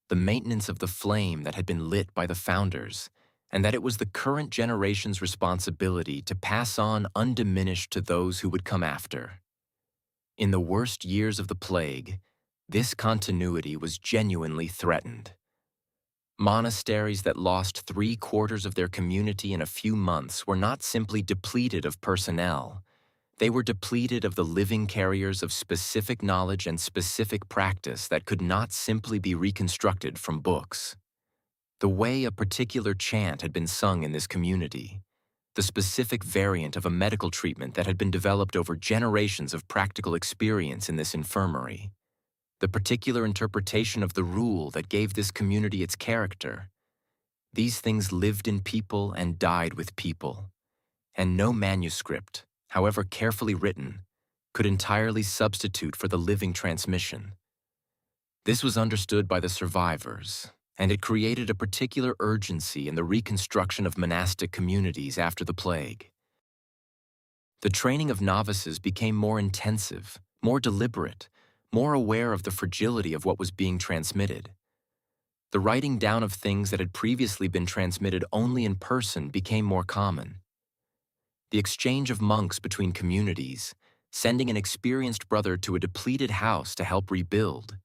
the maintenance of the flame that had been lit by the founders, and that it was the current generation's responsibility to pass on undiminished to those who would come after. In the worst years of the plague, this continuity was genuinely threatened. Monasteries that lost 3/4 of their community in a few months were not simply depleted of personnel. They were depleted of the living carriers of specific knowledge and specific practice that could not simply be reconstructed from books. The way a particular chant had been sung in this community, the specific variant of a medical treatment that had been developed over generations of practical experience in this infirmary, the particular interpretation of the rule that gave this community its character. These things lived in people and died with people, and no manuscript, however carefully written, could entirely substitute for the living transmission. This was understood by the survivors, and it created a particular urgency in the reconstruction of monastic communities after the plague. The training of novices became more intensive, more deliberate, more aware of the fragility of what was being transmitted. The writing down of things that had previously been transmitted only in person became more common. The exchange of monks between communities, sending an experienced brother to a depleted house to help rebuild,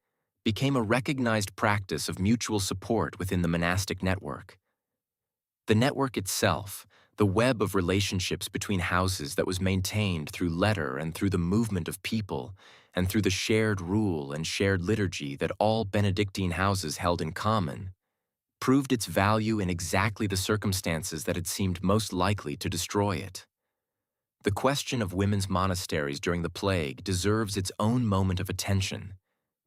became a recognized practice of mutual support within the monastic network. The network itself, the web of relationships between houses that was maintained through letter and through the movement of people, and through the shared rule and shared liturgy that all Benedictine houses held in common, proved its value in exactly the circumstances that had seemed most likely to destroy it. The question of women's monasteries during the plague deserves its own moment of attention,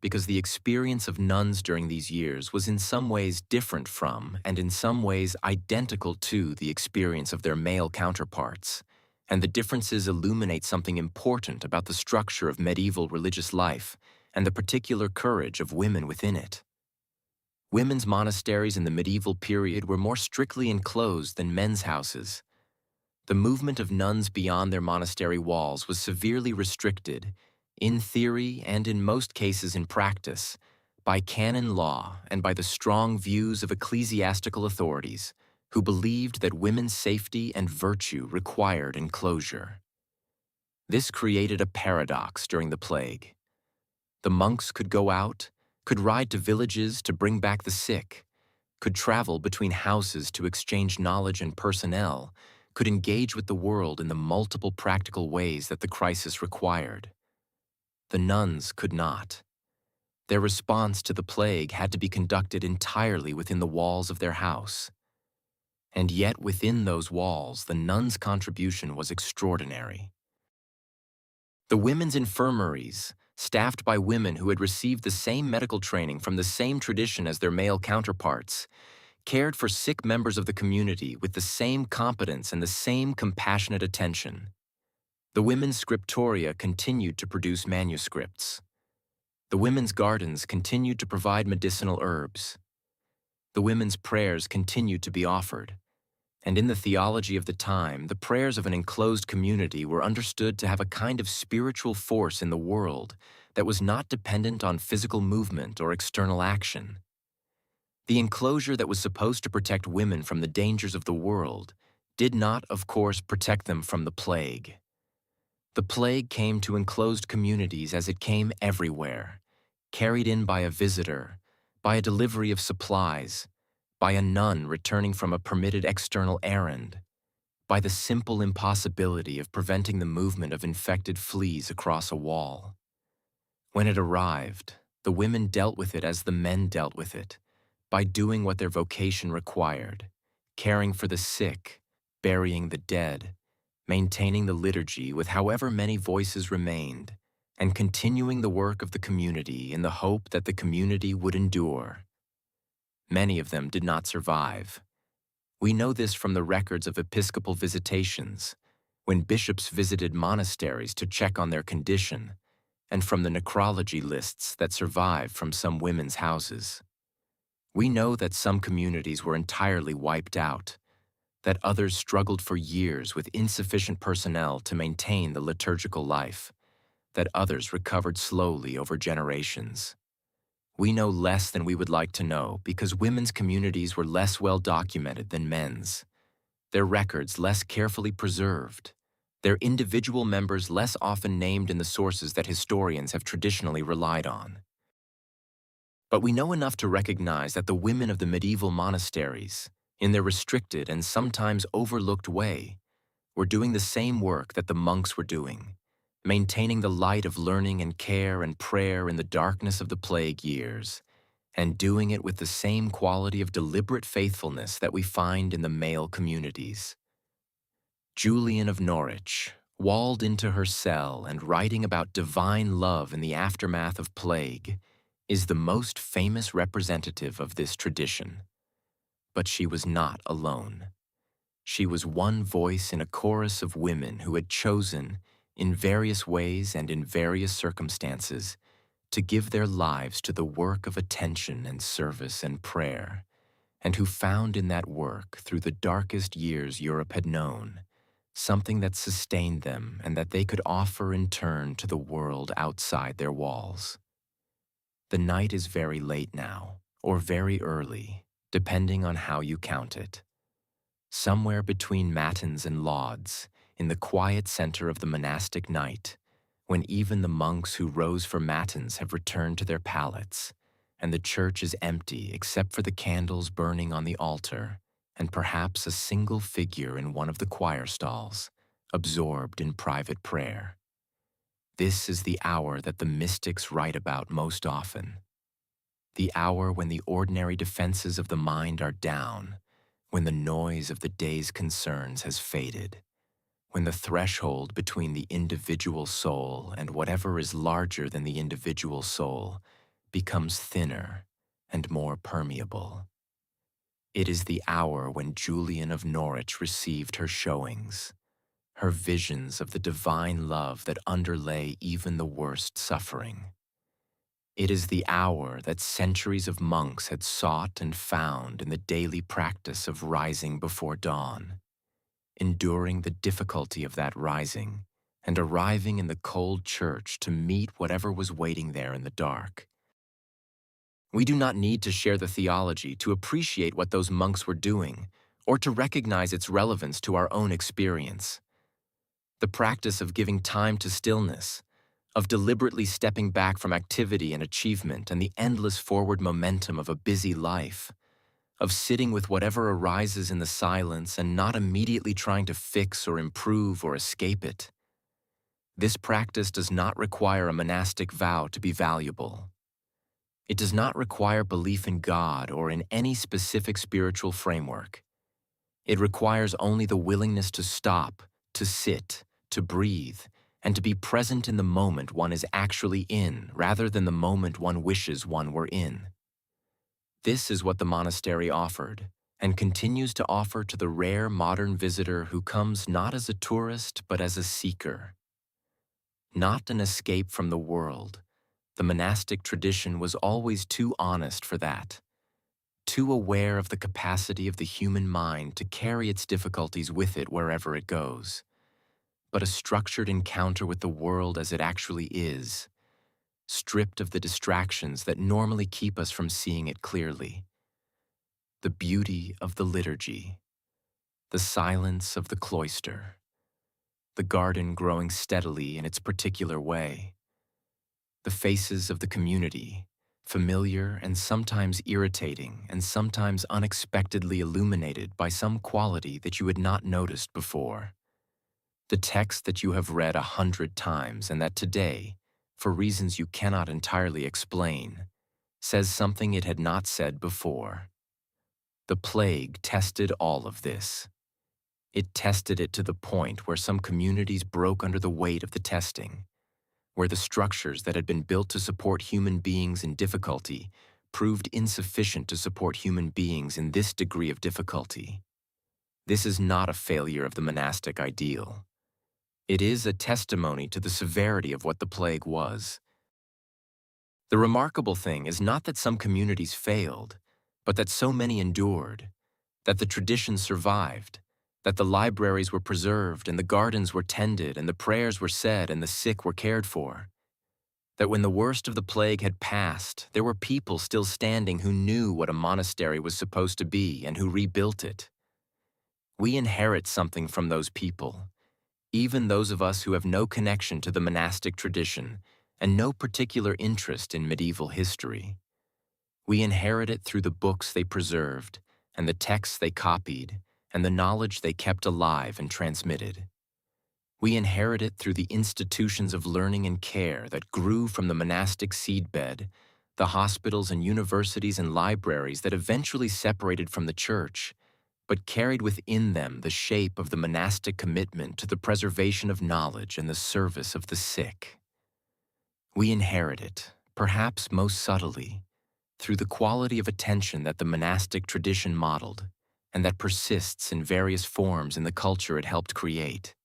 because the experience of nuns during these years was in some ways different from and in some ways identical to the experience of their male counterparts, and the differences illuminate something important about the structure of medieval religious life and the particular courage of women within it. Women's monasteries in the medieval period were more strictly enclosed than men's houses. The movement of nuns beyond their monastery walls was severely restricted, in theory and in most cases in practice, by canon law and by the strong views of ecclesiastical authorities who believed that women's safety and virtue required enclosure. This created a paradox during the plague. The monks could go out, could ride to villages to bring back the sick, could travel between houses to exchange knowledge and personnel, could engage with the world in the multiple practical ways that the crisis required. The nuns could not. Their response to the plague had to be conducted entirely within the walls of their house. And yet within those walls, the nuns' contribution was extraordinary. The women's infirmaries, staffed by women who had received the same medical training from the same tradition as their male counterparts, cared for sick members of the community with the same competence and the same compassionate attention. The women's scriptoria continued to produce manuscripts. The women's gardens continued to provide medicinal herbs. The women's prayers continued to be offered. And in the theology of the time, the prayers of an enclosed community were understood to have a kind of spiritual force in the world that was not dependent on physical movement or external action. The enclosure that was supposed to protect women from the dangers of the world did not, of course, protect them from the plague. The plague came to enclosed communities as it came everywhere, carried in by a visitor, by a delivery of supplies, by a nun returning from a permitted external errand, by the simple impossibility of preventing the movement of infected fleas across a wall. When it arrived, the women dealt with it as the men dealt with it, by doing what their vocation required, caring for the sick, burying the dead, maintaining the liturgy with however many voices remained, and continuing the work of the community in the hope that the community would endure. Many of them did not survive. We know this from the records of episcopal visitations, when bishops visited monasteries to check on their condition, and from the necrology lists that survived from some women's houses. We know that some communities were entirely wiped out, that others struggled for years with insufficient personnel to maintain the liturgical life, that others recovered slowly over generations. We know less than we would like to know because women's communities were less well documented than men's, their records less carefully preserved, their individual members less often named in the sources that historians have traditionally relied on. But we know enough to recognize that the women of the medieval monasteries, in their restricted and sometimes overlooked way, were doing the same work that the monks were doing, maintaining the light of learning and care and prayer in the darkness of the plague years, and doing it with the same quality of deliberate faithfulness that we find in the male communities. Julian of Norwich, walled into her cell and writing about divine love in the aftermath of plague, is the most famous representative of this tradition. But she was not alone. She was one voice in a chorus of women who had chosen, in various ways and in various circumstances, to give their lives to the work of attention and service and prayer, and who found in that work, through the darkest years Europe had known, something that sustained them and that they could offer in turn to the world outside their walls. The night is very late now, or very early, depending on how you count it. Somewhere between matins and lauds, in the quiet center of the monastic night, when even the monks who rose for matins have returned to their pallets, and the church is empty except for the candles burning on the altar, and perhaps a single figure in one of the choir stalls, absorbed in private prayer. This is the hour that the mystics write about most often. The hour when the ordinary defenses of the mind are down, when the noise of the day's concerns has faded, when the threshold between the individual soul and whatever is larger than the individual soul becomes thinner and more permeable. It is the hour when Julian of Norwich received her showings, her visions of the divine love that underlay even the worst suffering. It is the hour that centuries of monks had sought and found in the daily practice of rising before dawn, enduring the difficulty of that rising and arriving in the cold church to meet whatever was waiting there in the dark. We do not need to share the theology to appreciate what those monks were doing or to recognize its relevance to our own experience. The practice of giving time to stillness, of deliberately stepping back from activity and achievement and the endless forward momentum of a busy life, of sitting with whatever arises in the silence and not immediately trying to fix or improve or escape it. This practice does not require a monastic vow to be valuable. It does not require belief in God or in any specific spiritual framework. It requires only the willingness to stop, to sit, to breathe, and to be present in the moment one is actually in, rather than the moment one wishes one were in. This is what the monastery offered, and continues to offer to the rare modern visitor who comes not as a tourist but as a seeker. Not an escape from the world, the monastic tradition was always too honest for that, too aware of the capacity of the human mind to carry its difficulties with it wherever it goes, but a structured encounter with the world as it actually is, stripped of the distractions that normally keep us from seeing it clearly. The beauty of the liturgy, the silence of the cloister, the garden growing steadily in its particular way, the faces of the community, familiar and sometimes irritating and sometimes unexpectedly illuminated by some quality that you had not noticed before. The text that you have read 100 times and that today, for reasons you cannot entirely explain, says something it had not said before. The plague tested all of this. It tested it to the point where some communities broke under the weight of the testing, where the structures that had been built to support human beings in difficulty proved insufficient to support human beings in this degree of difficulty. This is not a failure of the monastic ideal. It is a testimony to the severity of what the plague was. The remarkable thing is not that some communities failed, but that so many endured, that the tradition survived, that the libraries were preserved and the gardens were tended and the prayers were said and the sick were cared for, that when the worst of the plague had passed, there were people still standing who knew what a monastery was supposed to be and who rebuilt it. We inherit something from those people, even those of us who have no connection to the monastic tradition and no particular interest in medieval history. We inherit it through the books they preserved and the texts they copied and the knowledge they kept alive and transmitted. We inherit it through the institutions of learning and care that grew from the monastic seedbed, the hospitals and universities and libraries that eventually separated from the church, but carried within them the shape of the monastic commitment to the preservation of knowledge and the service of the sick. We inherit it, perhaps most subtly, through the quality of attention that the monastic tradition modeled, and that persists in various forms in the culture it helped create.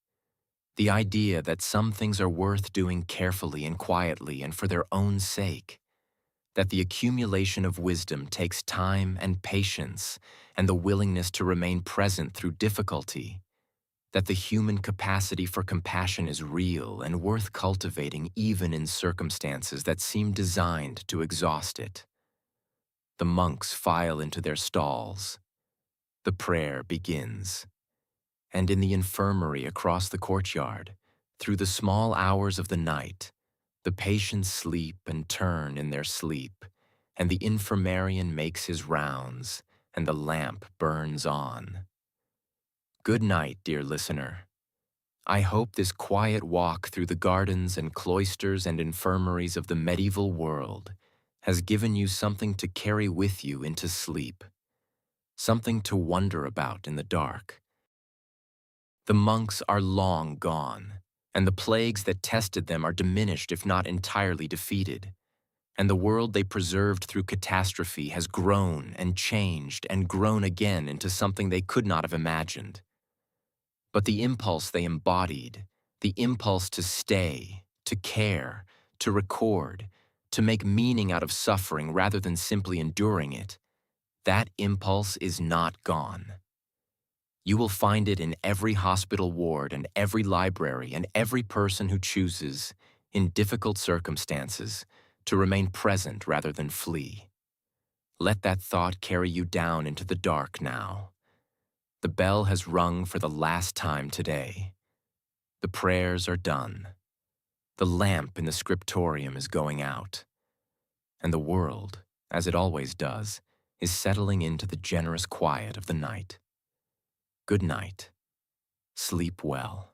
The idea that some things are worth doing carefully and quietly and for their own sake, that the accumulation of wisdom takes time and patience and the willingness to remain present through difficulty, that the human capacity for compassion is real and worth cultivating even in circumstances that seem designed to exhaust it. The monks file into their stalls. The prayer begins. And in the infirmary across the courtyard, through the small hours of the night, the patients sleep and turn in their sleep, and the infirmarian makes his rounds, and the lamp burns on. Good night, dear listener. I hope this quiet walk through the gardens and cloisters and infirmaries of the medieval world has given you something to carry with you into sleep, something to wonder about in the dark. The monks are long gone, and the plagues that tested them are diminished if not entirely defeated, and the world they preserved through catastrophe has grown and changed and grown again into something they could not have imagined. But the impulse they embodied, the impulse to stay, to care, to record, to make meaning out of suffering rather than simply enduring it, that impulse is not gone. You will find it in every hospital ward and every library and every person who chooses, in difficult circumstances, to remain present rather than flee. Let that thought carry you down into the dark now. The bell has rung for the last time today. The prayers are done. The lamp in the scriptorium is going out. And the world, as it always does, is settling into the generous quiet of the night. Good night. Sleep well.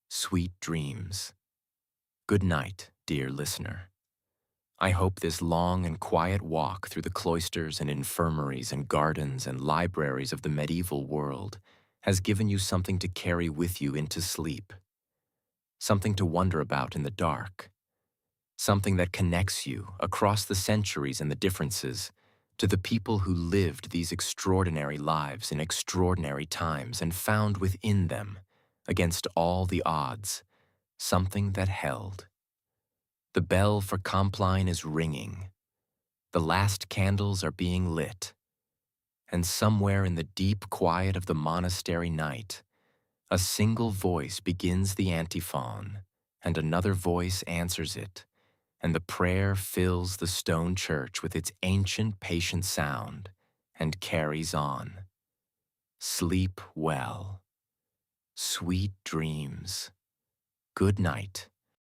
Sweet dreams. Good night, dear listener. I hope this long and quiet walk through the cloisters and infirmaries and gardens and libraries of the medieval world has given you something to carry with you into sleep, something to wonder about in the dark, something that connects you across the centuries and the differences to the people who lived these extraordinary lives in extraordinary times and found within them, against all the odds, something that held. The bell for Compline is ringing. The last candles are being lit. And somewhere in the deep quiet of the monastery night, a single voice begins the antiphon, and another voice answers it, and the prayer fills the stone church with its ancient, patient sound and carries on. Sleep well. Sweet dreams. Good night.